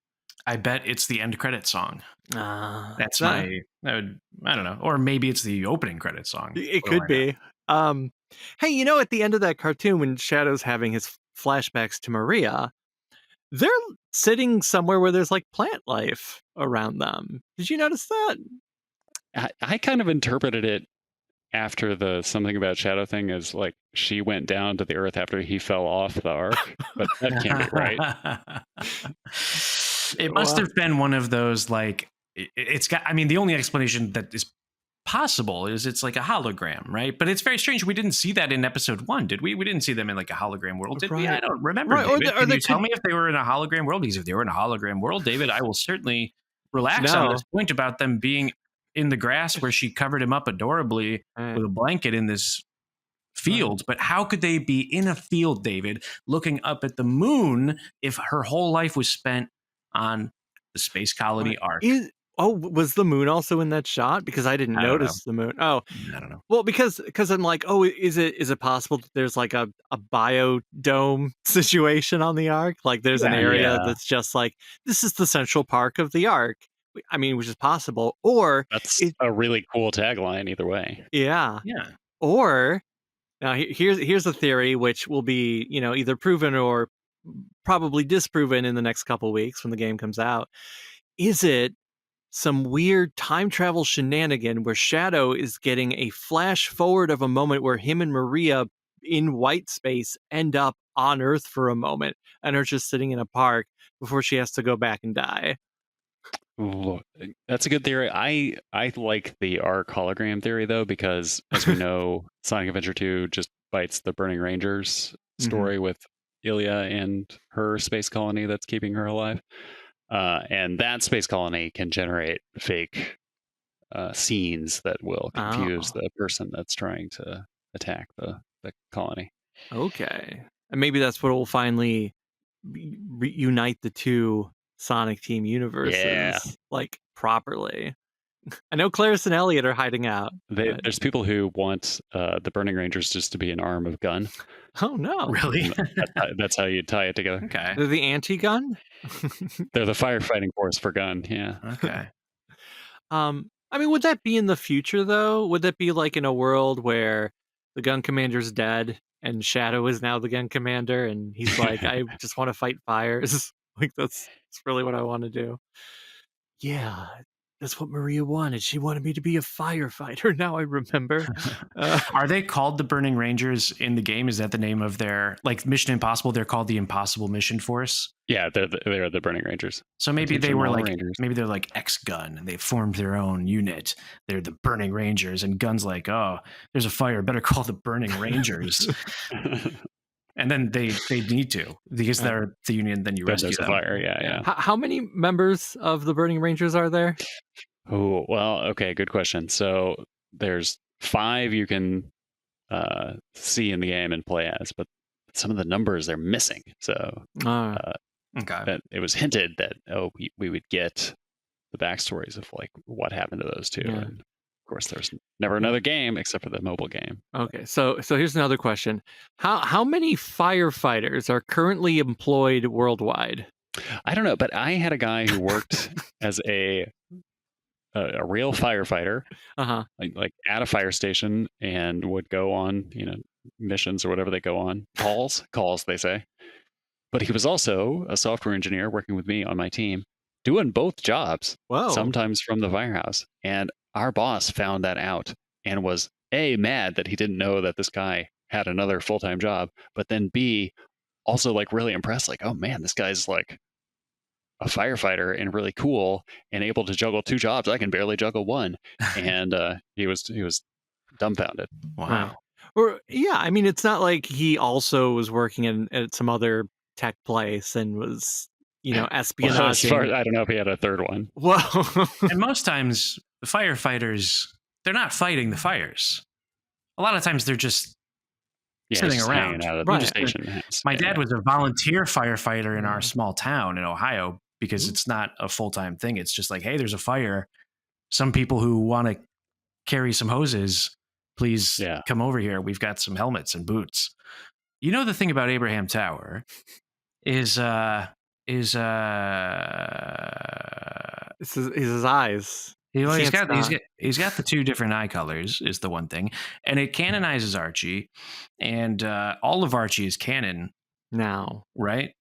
I bet it's the end credit song. That's that- I don't know. Or maybe it's the opening credit song. It What do could I know? be. Hey, at the end of that cartoon when Shadow's having his flashbacks to Maria, they're sitting somewhere where there's like plant life around them. Did you notice that? I kind of interpreted it after the something about Shadow thing as like she went down to the earth after he fell off the ark, but that can't be right. It must Well- have been one of those like it's got. I mean, the only explanation that is possible is it's like a hologram, right? But it's very strange. We didn't see that in episode 1, did we? We didn't see them in like a hologram world, did we? Right. I don't remember. Right, or David. or Can they you tell could- me if they were in a hologram world? Because if they were in a hologram world, David, I will certainly relax on No. this point about them being in the grass where she covered him up adorably with a blanket in this field. But how could they be in a field, David, looking up at the moon if her whole life was spent on the space colony arc? Was the moon also in that shot? Because I didn't I don't notice the moon. Oh, I don't know. well, because I'm like, oh, is it possible that there's like a biodome situation on the ark? Like there's an area Yeah. that's just like, this is the central park of the ark. I mean, which is possible. Or That's it- a really cool tagline either way. yeah. Yeah. Or now here's a theory which will be, either proven or probably disproven in the next couple weeks when the game comes out. Is it some weird time travel shenanigan where Shadow is getting a flash forward of a moment where him and Maria in white space end up on Earth for a moment and are just sitting in a park before she has to go back and die? Ooh, that's a good theory. I like the arc hologram theory though, because as we know, Sonic Adventure 2 just bites the Burning Rangers story with Ilya and her space colony that's keeping her alive. And that space colony can generate fake scenes that will confuse the person that's trying to attack the colony. Okay. And maybe that's what will finally reunite the two Sonic Team universes, Yeah. like properly. I know Claris and Elliot are hiding out. but- There's people who want the Burning Rangers just to be an arm of Gun. Oh no. Really? That's how you tie it together. Okay. They're the anti-gun? They're the firefighting force for Gun. Yeah. Okay. I mean, would that be in the future though? Would that be like in a world where the gun commander's dead and Shadow is now the gun commander and he's like, I just want to fight fires. Like that's really what I want to do. Yeah, that's what Maria wanted. She wanted me to be a firefighter. Now I remember. Are they called the Burning Rangers in the game? Is that the name of their like Mission Impossible? They're called the Impossible Mission Force. Yeah, they're the Burning Rangers. So maybe they Attention were all like Rangers. maybe they're like X-Gun and they formed their own unit. They're the Burning Rangers and Gun's like, oh, there's a fire, better call the Burning Rangers. And then they need to because they're the union. Then you Then rescue there's a them. fire. Yeah. How many members of the Burning Rangers are there? Oh, well, okay, good question. So there's 5 you can see in the game and play as, but some of the numbers they're missing. So Okay. that it was hinted that we would get the backstories of like what happened to those two. Yeah. And of course, there's never another game except for the mobile game. Okay, so here's another question: How many firefighters are currently employed worldwide? I don't know, but I had a guy who worked as a real firefighter, Uh-huh. like at a fire station, and would go on missions or whatever they go on, calls they say. But he was also a software engineer working with me on my team, doing both jobs. Whoa. Sometimes from the firehouse. And our boss found that out and was mad that he didn't know that this guy had another full-time job, but then B, also like really impressed, like, oh man, this guy's like a firefighter and really cool and able to juggle 2 jobs. I can barely juggle one. And he was dumbfounded. Wow. Or yeah, I mean, it's not like he also was working at some other tech place and was, Well, as far espionaging. I don't know if he had a third one. Well, And most times, the firefighters, they're not fighting the fires. A lot of times they're just Yeah, sitting just hanging around. out at Right. the station house. My Yeah, dad yeah. was a volunteer firefighter in our Mhm. small town in Ohio because Ooh. it's not a full-time thing. It's just like, hey, there's a fire. Some people who want to carry some hoses, please Yeah. come over here. We've got some helmets and boots. You know, the thing about Abraham Tower is It's his eyes. he's Can't got stop. he's got the two different eye colors is the one thing, and it canonizes Archie, and all of Archie is canon, Now. right?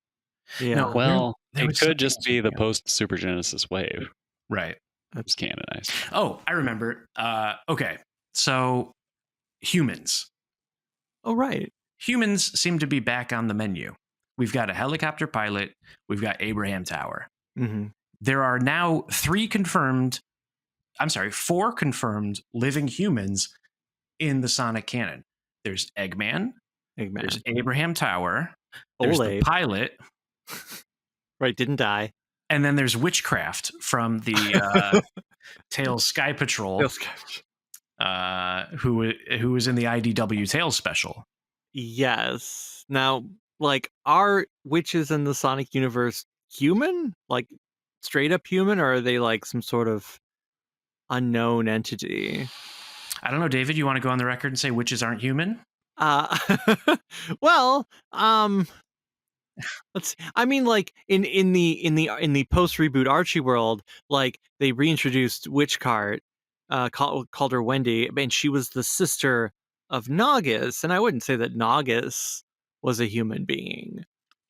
Yeah. No, Well, there it was could something just else be with the him. post Super Genesis wave. Right. It's canonized. Oh, I remember. Okay, so humans. Oh, right. Humans seem to be back on the menu. We've got a helicopter pilot. We've got Abraham Tower. Mm-hmm. There are now four confirmed living humans in the Sonic canon. There's Eggman. There's Eggman. Abraham Tower. There's Old the Abe. pilot. Right, didn't die. And then there's Witchcraft from the Tails Sky Patrol, who was in the IDW Tails special. Yes. Now, like, are witches in the Sonic universe human? Like, straight up human, or are they like some sort of unknown entity? I don't know, David. You want to go on the record and say witches aren't human? Uh, well, I mean, like in the post reboot Archie world, like they reintroduced Witchcart, called her Wendy, and she was the sister of Naugus, and I wouldn't say that Naugus was a human being.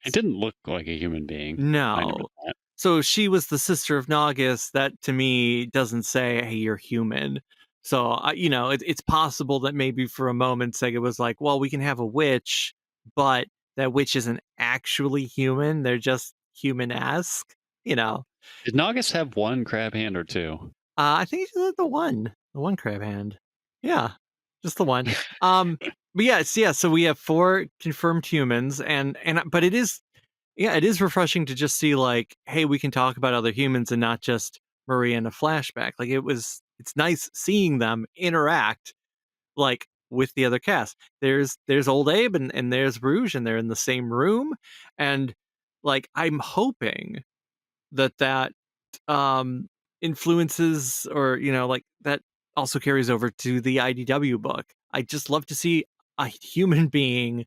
It didn't look like a human being. I No. knew that. So she was the sister of Naugus. That to me doesn't say, "Hey, you're human." So it's possible that maybe for a moment Sega was like, "Well, we can have a witch, but that witch isn't actually human. They're just human-esque." You know, Did Naugus have one crab hand or two? I think it's the one crab hand. Yeah, just the one. But yeah. So we have 4 confirmed humans, and but it is. Yeah, it is refreshing to just see like, hey, we can talk about other humans and not just Maria in a flashback. Like it's nice seeing them interact like with the other cast. There's old Abe and there's Rouge and they're in the same room. And like I'm hoping that influences or like that also carries over to the IDW book. I just love to see a human being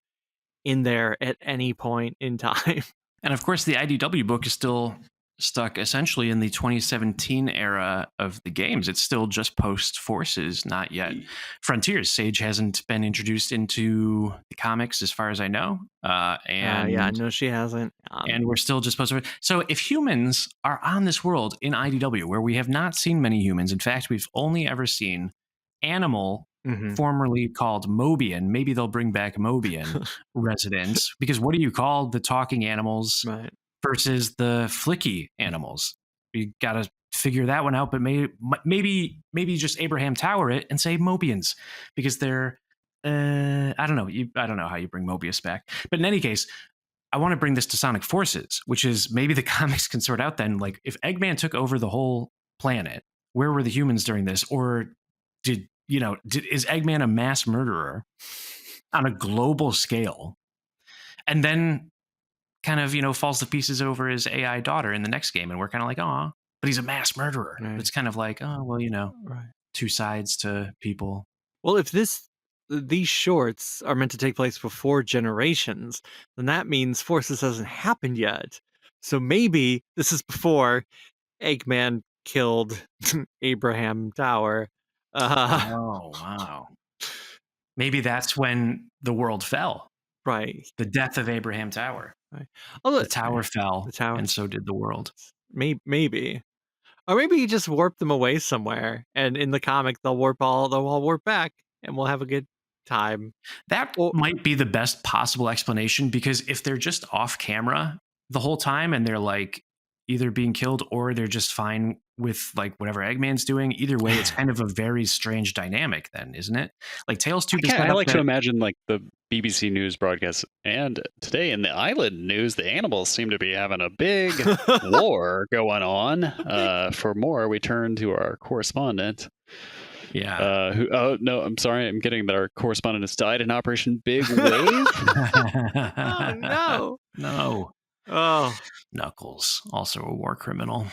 in there at any point in time. And of course, the IDW book is still stuck essentially in the 2017 era of the games. It's still just post Forces, not yet Frontiers. Sage hasn't been introduced into the comics as far as I know. And Yeah, no, she hasn't. and we're still just post. So if humans are on this world in IDW, where we have not seen many humans, in fact, we've only ever seen Animal, Mhm. formerly called Mobian. Maybe they'll bring back Mobian residents, because what do you call the talking animals Right. versus the flicky animals? You got to figure that one out. But maybe just Abraham Tower it and say Mobians, because they're I don't know. I don't know how you bring Mobius back. But in any case, I want to bring this to Sonic Forces, which is maybe the comics can sort out then. Like, if Eggman took over the whole planet, where were the humans during this? Or is Eggman a mass murderer on a global scale? And then kind of, falls to pieces over his AI daughter in the next game. And we're kind of like, oh, but he's a mass murderer. Right. It's kind of like, oh, well, Right. two sides to people. Well, if these shorts are meant to take place before Generations, then that means Forces hasn't happened yet. So maybe this is before Eggman killed Abraham Tower. Oh, wow. Maybe that's when the world fell. Right. The death of Abraham Tower. Right. The tower fell, The tower. and so did the world. Maybe. Or maybe he just warped them away somewhere, and in the comic they'll all warp back, and we'll have a good time. That Well- might be the best possible explanation, because if they're just off camera the whole time and they're like either being killed or they're just fine with like whatever Eggman's doing, either way, it's kind of a very strange dynamic then, isn't it? Like Tails 2 I like to imagine like the BBC News broadcast. And today in the island news, the animals seem to be having a big war going on. For more, we turn to our correspondent. Yeah. Oh, no, I'm sorry. I'm getting that our correspondent has died in Operation Big Wave. Oh, no. No. Oh. Knuckles, also a war criminal.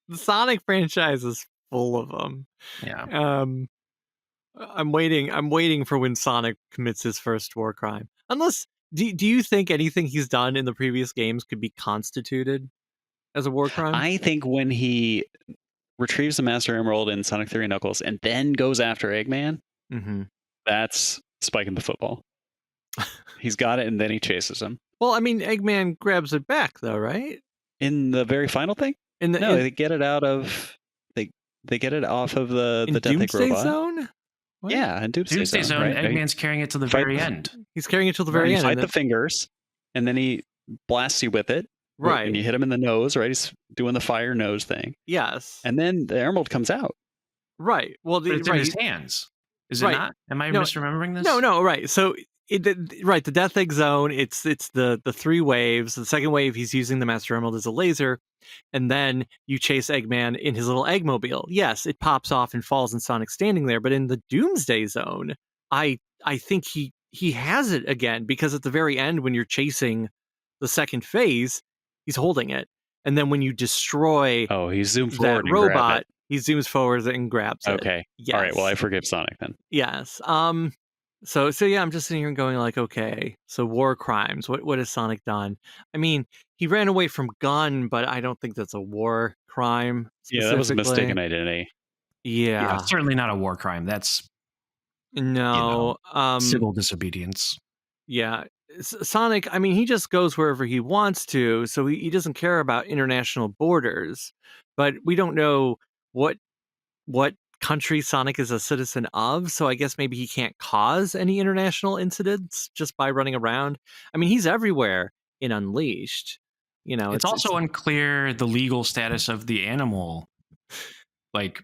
The Sonic franchise is full of them. Yeah. I'm waiting for when Sonic commits his first war crime. Unless, do you think anything he's done in the previous games could be constituted as a war crime? I think when he retrieves the Master Emerald in Sonic 3 and Knuckles and then goes after Eggman, Mm-hmm. that's spiking the football. He's got it, and then he chases him. Well, I mean, Eggman grabs it back, though, right? In the very final thing? No, they get it out of... They get it off of the Death Egg Doomsday robot. Zone? What? Yeah, in Doomsday Zone, right? Eggman's carrying it to the very end. He's carrying it till the very end. You fight the fingers, and then he blasts you with it. Right. And you hit him in the nose, right? He's doing the fire nose thing. Yes. And then the emerald comes out. Right. Well, But it's in his hands. Is it Right. not? Am I misremembering this? No, right. So right, the Death Egg Zone, it's the 3 waves. The second wave, he's using the Master Emerald as a laser, and then you chase Eggman in his little Eggmobile. Yes, it pops off and falls, and Sonic's standing there. But in the Doomsday Zone, I think he has it again, because at the very end, when you're chasing the second phase, he's holding it, and then when you destroy he zoomed forward that and grabbed robot, it. he zooms forward and grabs it. Okay. Yes. All right. Well, I forgive Sonic then. Yes. So yeah, I'm just sitting here going like, okay, so war crimes. What has Sonic done? I mean, he ran away from Gun, but I don't think that's a war crime. Yeah, that was a mistaken identity. Yeah. Certainly not a war crime. That's no civil disobedience. Yeah. Sonic, I mean, he just goes wherever he wants to, so he doesn't care about international borders. But we don't know what country Sonic is a citizen of, so I guess maybe he can't cause any international incidents just by running around. I mean, he's everywhere in Unleashed. You know, it's also unclear the legal status of the animal. Like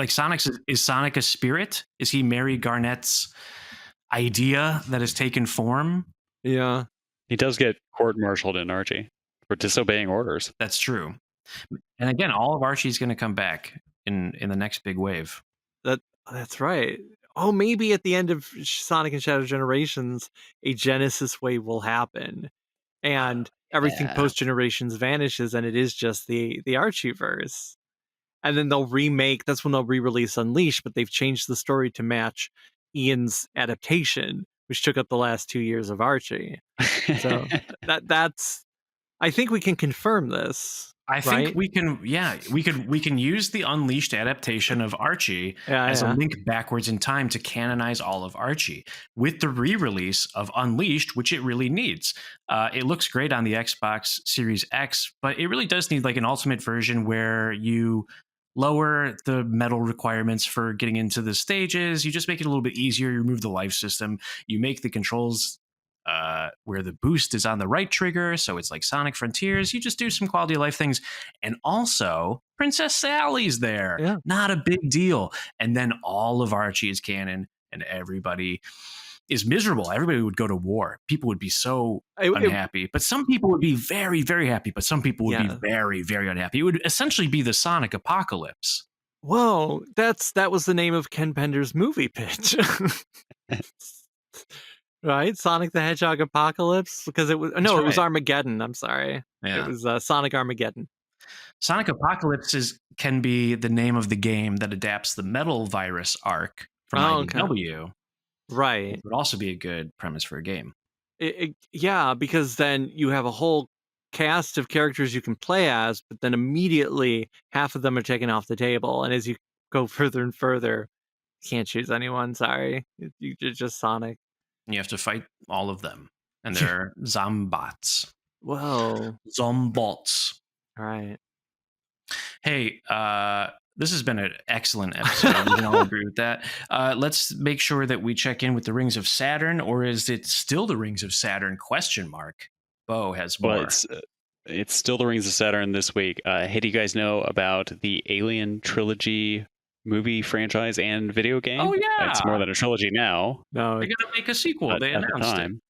Sonic is Sonic a spirit? Is he Mary Garnett's idea that has taken form? Yeah. He does get court-martialed in Archie for disobeying orders. That's true. And again, all of Archie's going to come back in the next big wave. That's right. Oh, maybe at the end of Sonic and Shadow Generations, a Genesis wave will happen, and everything post Generations vanishes, and it is just the Archieverse. And then they'll remake. That's when they'll re-release Unleashed, but they've changed the story to match Ian's adaptation, which took up the last 2 years of Archie. So that's. I think we can confirm this. I think we can. Yeah, we can use the Unleashed adaptation of Archie as a link backwards in time to canonize all of Archie with the re-release of Unleashed, which it really needs. It looks great on the Xbox Series X, but it really does need like an ultimate version where you lower the metal requirements for getting into the stages. You just make it a little bit easier. You remove the life system. You make the controls where the boost is on the right trigger, so it's like Sonic Frontiers. You just do some quality of life things. And also, Princess Sally's there. Yeah. Not a big deal. And then all of Archie is canon, and everybody is miserable. Everybody would go to war. People would be so unhappy. But some people would be very, very happy. But some people would be very, very unhappy. It would essentially be the Sonic apocalypse. Whoa, that was the name of Ken Pender's movie pitch. Right? Sonic the Hedgehog Apocalypse? Because it was it was Armageddon. I'm sorry. Yeah. It was Sonic Armageddon. Sonic Apocalypse can be the name of the game that adapts the Metal Virus arc from IDW. Right. It would also be a good premise for a game. Yeah, because then you have a whole cast of characters you can play as, but then immediately half of them are taken off the table. And as you go further and further, you can't choose anyone. Sorry. You're just Sonic. You have to fight all of them. And they're zombots. Whoa. Zombots. All right. Hey, this has been an excellent episode. We can all agree with that. Let's make sure that we check in with the Rings of Saturn, or is it still the Rings of Saturn? ? Bo has more. Well, it's still the Rings of Saturn this week. Hey, do you guys know about the Alien Trilogy movie franchise and video game. Oh It's more yeah, than a trilogy now, No, they're gonna make a sequel. but They at the announced it. time.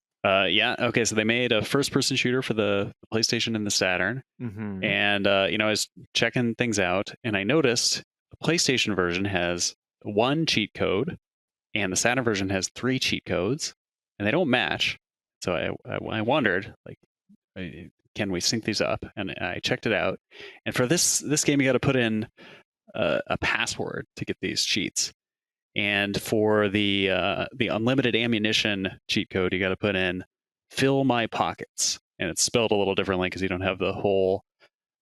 Yeah. Okay. So they made a first-person shooter for the PlayStation and the Saturn, mhm. and I was checking things out, and I noticed the PlayStation version has one cheat code, and the Saturn version has 3 cheat codes, and they don't match. So I wondered, like, can we sync these up? And I checked it out, and for this game, you got to put in a password to get these cheats. And for the unlimited ammunition cheat code, you got to put in "fill my pockets," and it's spelled a little differently because you don't have the whole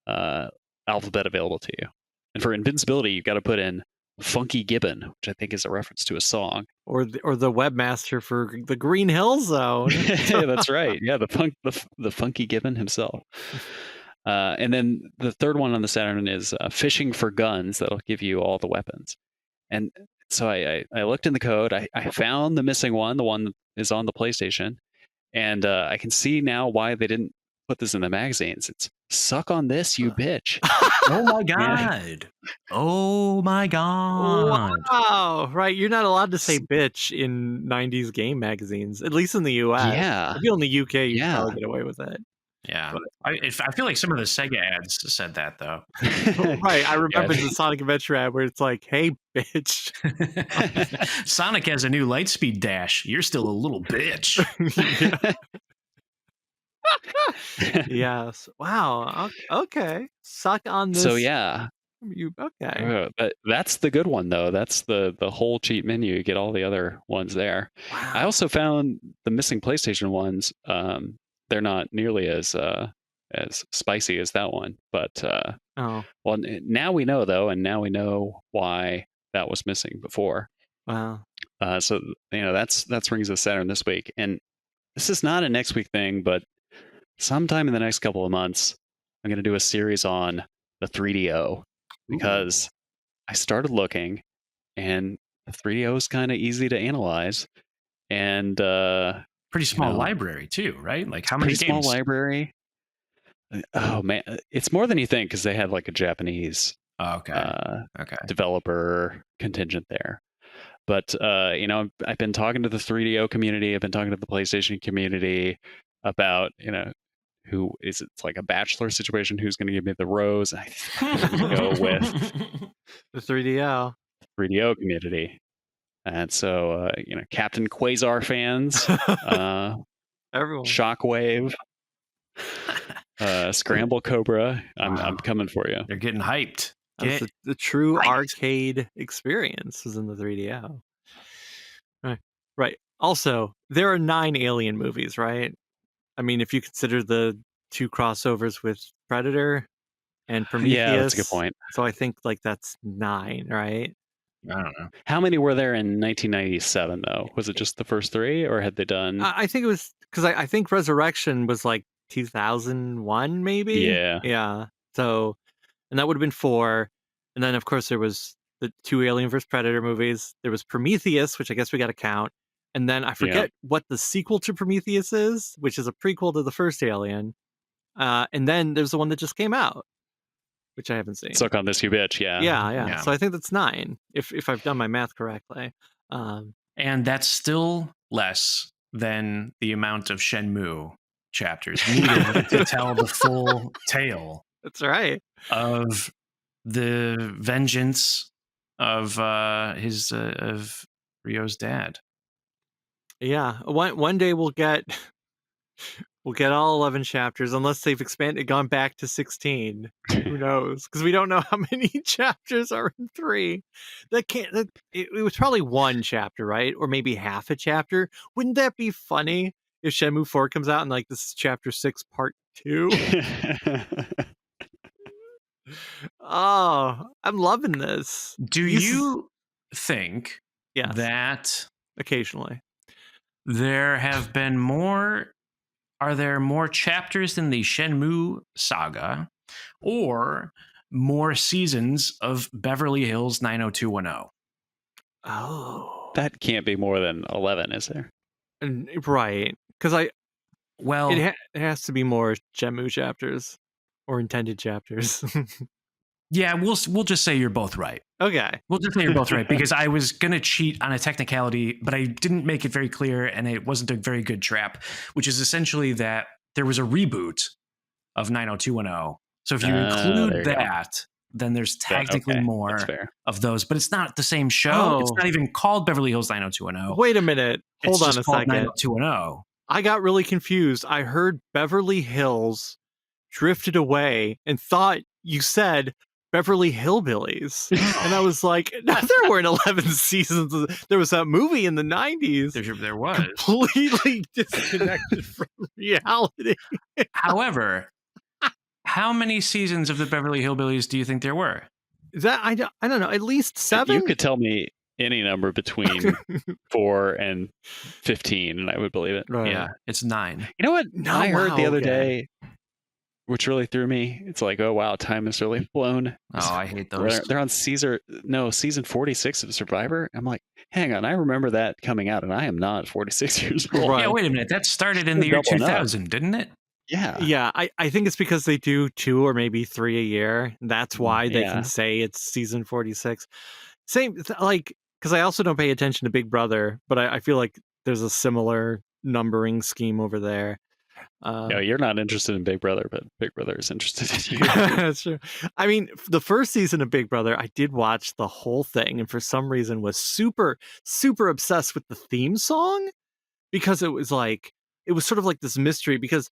uh, alphabet available to you. And for invincibility, you got to put in "Funky Gibbon," which I think is a reference to a song. Or the webmaster for the Green Hill Zone. That's right. Yeah, the Funky Gibbon himself. And then the third one on the Saturn is "Fishing for Guns." That'll give you all the weapons. And so I looked in the code. I found the missing one, the one that is on the PlayStation, and I can see now why they didn't put this in the magazines. It's "Suck on this, you bitch." Oh my Yeah. god! Oh my god! Wow, right. You're not allowed to say bitch in 90s game magazines, at least in the US. Yeah. If you're in the UK, you can Yeah. probably get away with it. Yeah, But- I feel like some of the Sega ads said that though. Right. I remember Yeah. the Sonic Adventure ad where it's like, hey, bitch. Sonic has a new Lightspeed dash. You're still a little bitch. Yes. Wow. Okay. Suck on this. So yeah, You okay? that's the good one though. That's the whole cheat menu. You get all the other ones there. Wow. I also found the missing PlayStation ones. They're not nearly as spicy as that one, but Oh, well, now we know though, and now we know why that was missing before. wow. So that's Rings of Saturn this week, and this is not a next week thing, but sometime in the next couple of months, I'm going to do a series on the 3DO because I started looking, and the 3DO is kind of easy to analyze, and Pretty small know, library too, right? Like how pretty many small games? library. Oh man, it's more than you think because they had like a Japanese Oh, okay. Okay. developer contingent there. But I've been talking to the 3DO community. I've been talking to the PlayStation community about who is it's like a bachelor situation. Who's going to give me the rose? I think I'm going to go with The 3DO. 3DO community. And so Captain Quasar fans, Everyone. Shockwave, Scramble Cobra. I'm Wow. coming for you. They're getting hyped. That's Get the true hyped. arcade experience was in the 3DO. Right. Also, there are 9 Alien movies, right? I mean, if you consider the 2 crossovers with Predator and Prometheus. Yeah, that's a good point. So I think like that's 9, right? I don't know. How many were there in 1997 though? Was it just the first 3, or had they done? I think it was because I think Resurrection was like 2001, maybe. Yeah. Yeah. So, and that would have been 4, and then of course there was the 2 Alien vs Predator movies. There was Prometheus, which I guess we got to count, and then I forget what the sequel to Prometheus is, which is a prequel to the first Alien. And then there's the one that just came out, which I haven't seen. Suck on this, you bitch. Yeah. Yeah. So I think that's 9, if I've done my math correctly. And that's still less than the amount of Shenmue chapters needed to tell the full tale That's right. of the vengeance of of Ryo's dad. Yeah. One day we'll get all 11 chapters, unless they've gone back to 16. Who knows? Because we don't know how many chapters are in 3. It was probably 1 chapter, right? Or maybe half a chapter. Wouldn't that be funny if Shenmue 4 comes out and like this is chapter 6, part 2? Oh, I'm loving this. Do you think Yes, that occasionally. there have been are there more chapters in the Shenmue saga or more seasons of Beverly Hills 90210? Oh, That can't be more than 11, is there? right. Because Well, it has to be more Shenmue chapters or intended chapters. Yeah, we'll just say you're both right. Okay. We'll just say you're both right because I was going to cheat on a technicality, but I didn't make it very clear and it wasn't a very good trap, which is essentially that there was a reboot of 90210. So if you there include you go. that, then there's technically That's more fair. of those, but it's not the same show. It's Oh. not even called Beverly Hills 90210. Wait a minute. It's Hold on just a called second. 90210. I got really confused. I heard Beverly Hills drifted away and thought you said Beverly Hillbillies. And I was like, no, there weren't 11 seasons. There was that movie in the 90s. There was. Completely disconnected from reality. However, how many seasons of the Beverly Hillbillies do you think there were? That I don't know, at least 7? You could tell me any number between 4 and 15, and I would believe it. Right. Yeah, it's 9. You know what? No, I heard wow, the other okay. day, which really threw me. It's like, oh wow, time has really flown. Oh, I hate those. They're on season 46 of Survivor. I'm like, hang on, I remember that coming out, and I am not 46 years old. Right. Yeah, wait a minute. That started in the year 2000, didn't it? Yeah. Yeah, I think it's because they do 2 or maybe 3 a year. That's why they can say it's season 46. Same, like, because I also don't pay attention to Big Brother, but I feel like there's a similar numbering scheme over there. No, you're not interested in Big Brother, but Big Brother is interested in you. That's true. I mean, the first season of Big Brother, I did watch the whole thing, and for some reason was super, super obsessed with the theme song because it was sort of like this mystery because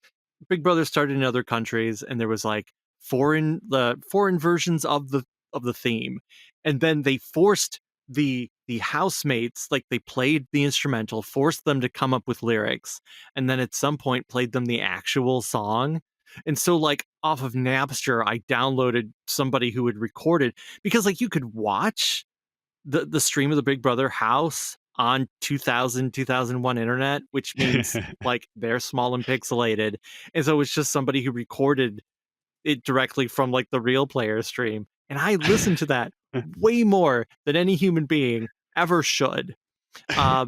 Big Brother started in other countries, and there was like foreign versions of the theme, and then they forced the housemates, like they played the instrumental, forced them to come up with lyrics, and then at some point played them the actual song. And so like off of Napster, I downloaded somebody who had recorded, because like you could watch the stream of the Big Brother house on 2001 internet, which means like they're small and pixelated. And so it's just somebody who recorded it directly from like the real player stream. And I listened to that way more than any human being ever should. I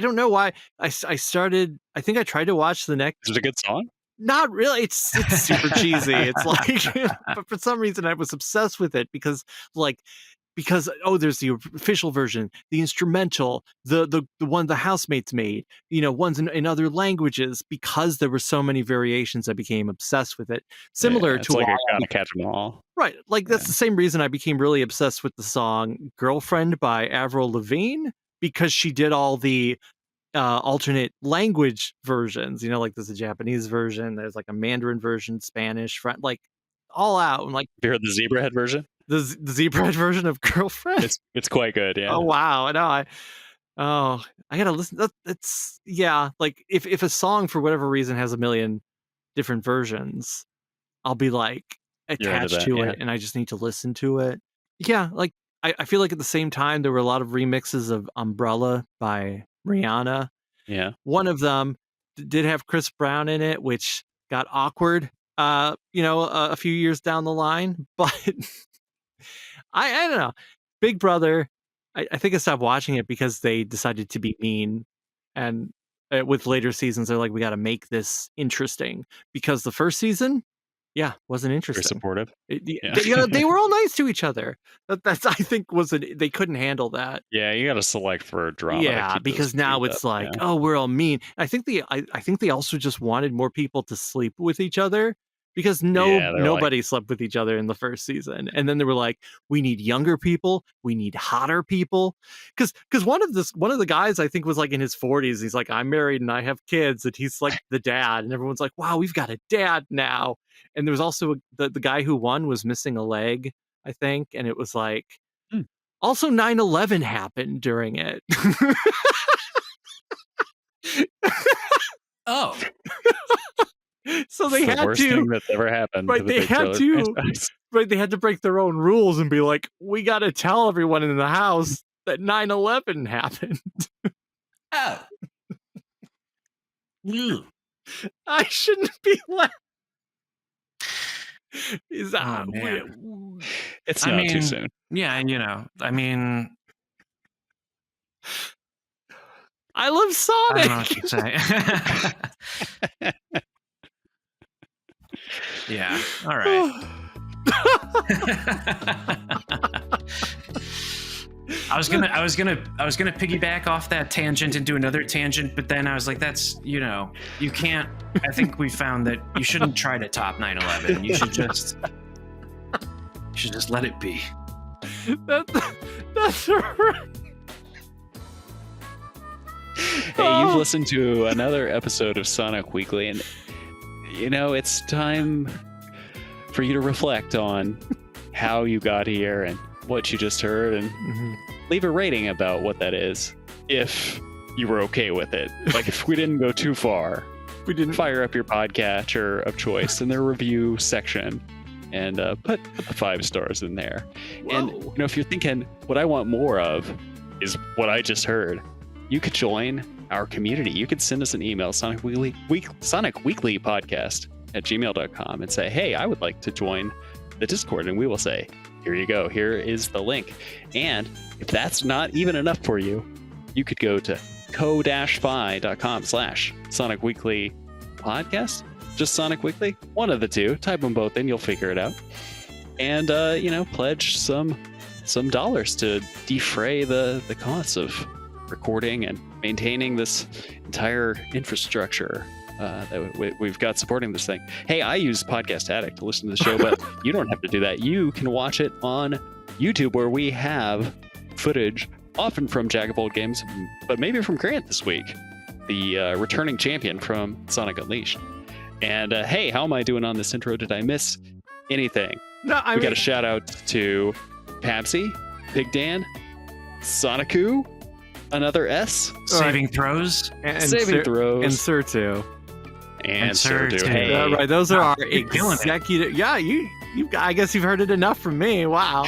don't know why I started. I think I tried to watch the next. Is it a good song? Not really. It's super cheesy. It's like, but for some reason I was obsessed with it because there's the official version, the instrumental, the one the housemates made, ones in other languages. Because there were so many variations, I became obsessed with it. Similar to like I gotta catch them all. Right. Like that's the same reason I became really obsessed with the song "Girlfriend" by Avril Lavigne, because she did all the alternate language versions. Like there's a Japanese version, there's like a Mandarin version, Spanish, French, like all out. And like, you heard the Zebrahead version? The Zebrahead version of "Girlfriend." It's quite good. Yeah. Oh wow! I gotta listen. It's like if a song for whatever reason has a million different versions, I'll be like attached to it, and I just need to listen to it. Yeah, like I feel like at the same time there were a lot of remixes of "Umbrella" by Rihanna. Yeah. One of them did have Chris Brown in it, which got awkward. A few years down the line, but I don't know. Big Brother, I think I stopped watching it because they decided to be mean, and with later seasons they're like, we got to make this interesting, because the first season wasn't interesting. Very supportive. They were all nice to each other. That's I think they couldn't handle that. Yeah, you got to select for drama. Yeah, because now it's like, oh, we're all mean. I think they also just wanted more people to sleep with each other, because nobody slept with each other in the first season. And then they were like, we need younger people, we need hotter people, because one of the guys I think was like in his 40s. He's like, I'm married and I have kids, and he's like the dad, and everyone's like, wow, we've got a dad now. And there was also the guy who won was missing a leg, I think, and it was like, also 9/11 happened during it. Oh. So they had the worst thing that's ever happened. Right, they had to. Right, they had to break their own rules and be like, we got to tell everyone in the house that 9/11 happened. Oh. I shouldn't be laughing. It's not too soon. Yeah, I mean, I love Sonic. I don't know what to say. Yeah. All right. I was gonna piggyback off that tangent and do another tangent, but then I was like, that's, you can't. I think we found that you shouldn't try to top 9/11. You should just let it be. That's right. Hey, you've listened to another episode of Sonic Weekly, and it's time for you to reflect on how you got here and what you just heard, and leave a rating about what that is, if you were okay with it. Like, if we didn't go too far, We didn't. fire up your podcatcher of choice in the review section and put the 5 stars in there. Whoa. And if you're thinking what I want more of is what I just heard, you could join our community. You could send us an email, Sonic Weekly Podcast at gmail.com, and say, hey, I would like to join the Discord, and we will say, here you go, here is the link. And if that's not even enough for you, you could go to ko-fi.com/Sonic Weekly Podcast, just Sonic Weekly, one of the two. Type them both in, you'll figure it out. And pledge some dollars to defray the costs of recording and maintaining this entire infrastructure that we've got supporting this thing. Hey, I use Podcast Addict to listen to the show, but you don't have to do that. You can watch it on YouTube, where we have footage, often from Jack of Old Games, but maybe from Grant this week, the returning champion from Sonic Unleashed. And hey, how am I doing on this intro? Did I miss anything? No, We got a shout out to Papsy, Big Dan, Sonicu, another S, Saving throws. Saving Throws, and Surtu. and Surtu. Surtu. Hey, Right, those are our You're killing it. executive. Yeah, you. I guess you've heard it enough from me. Wow,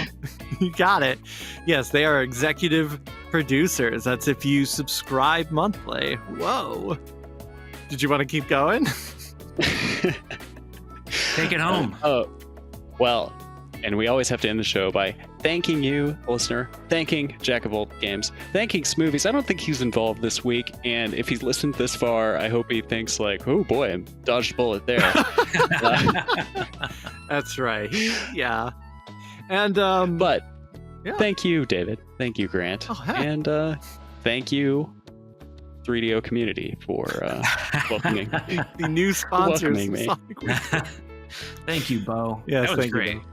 you got it. Yes, they are executive producers. That's if you subscribe monthly. Whoa. Did you want to keep going? Take it home. Oh, well, and we always have to end the show by thanking you, listener, thanking Jack of Old Games, thanking Smoovies. I don't think he's involved this week, and if he's listened this far, I hope he thinks like, oh boy, I dodged a bullet there. That's right. Yeah. And But yeah. thank you, David. Thank you, Grant. Oh, heck. And thank you, 3DO community, for welcoming the new sponsors. welcoming me. of Sonic Weekly. Thank you, Bo. Yes, that was thank you, great. Bo.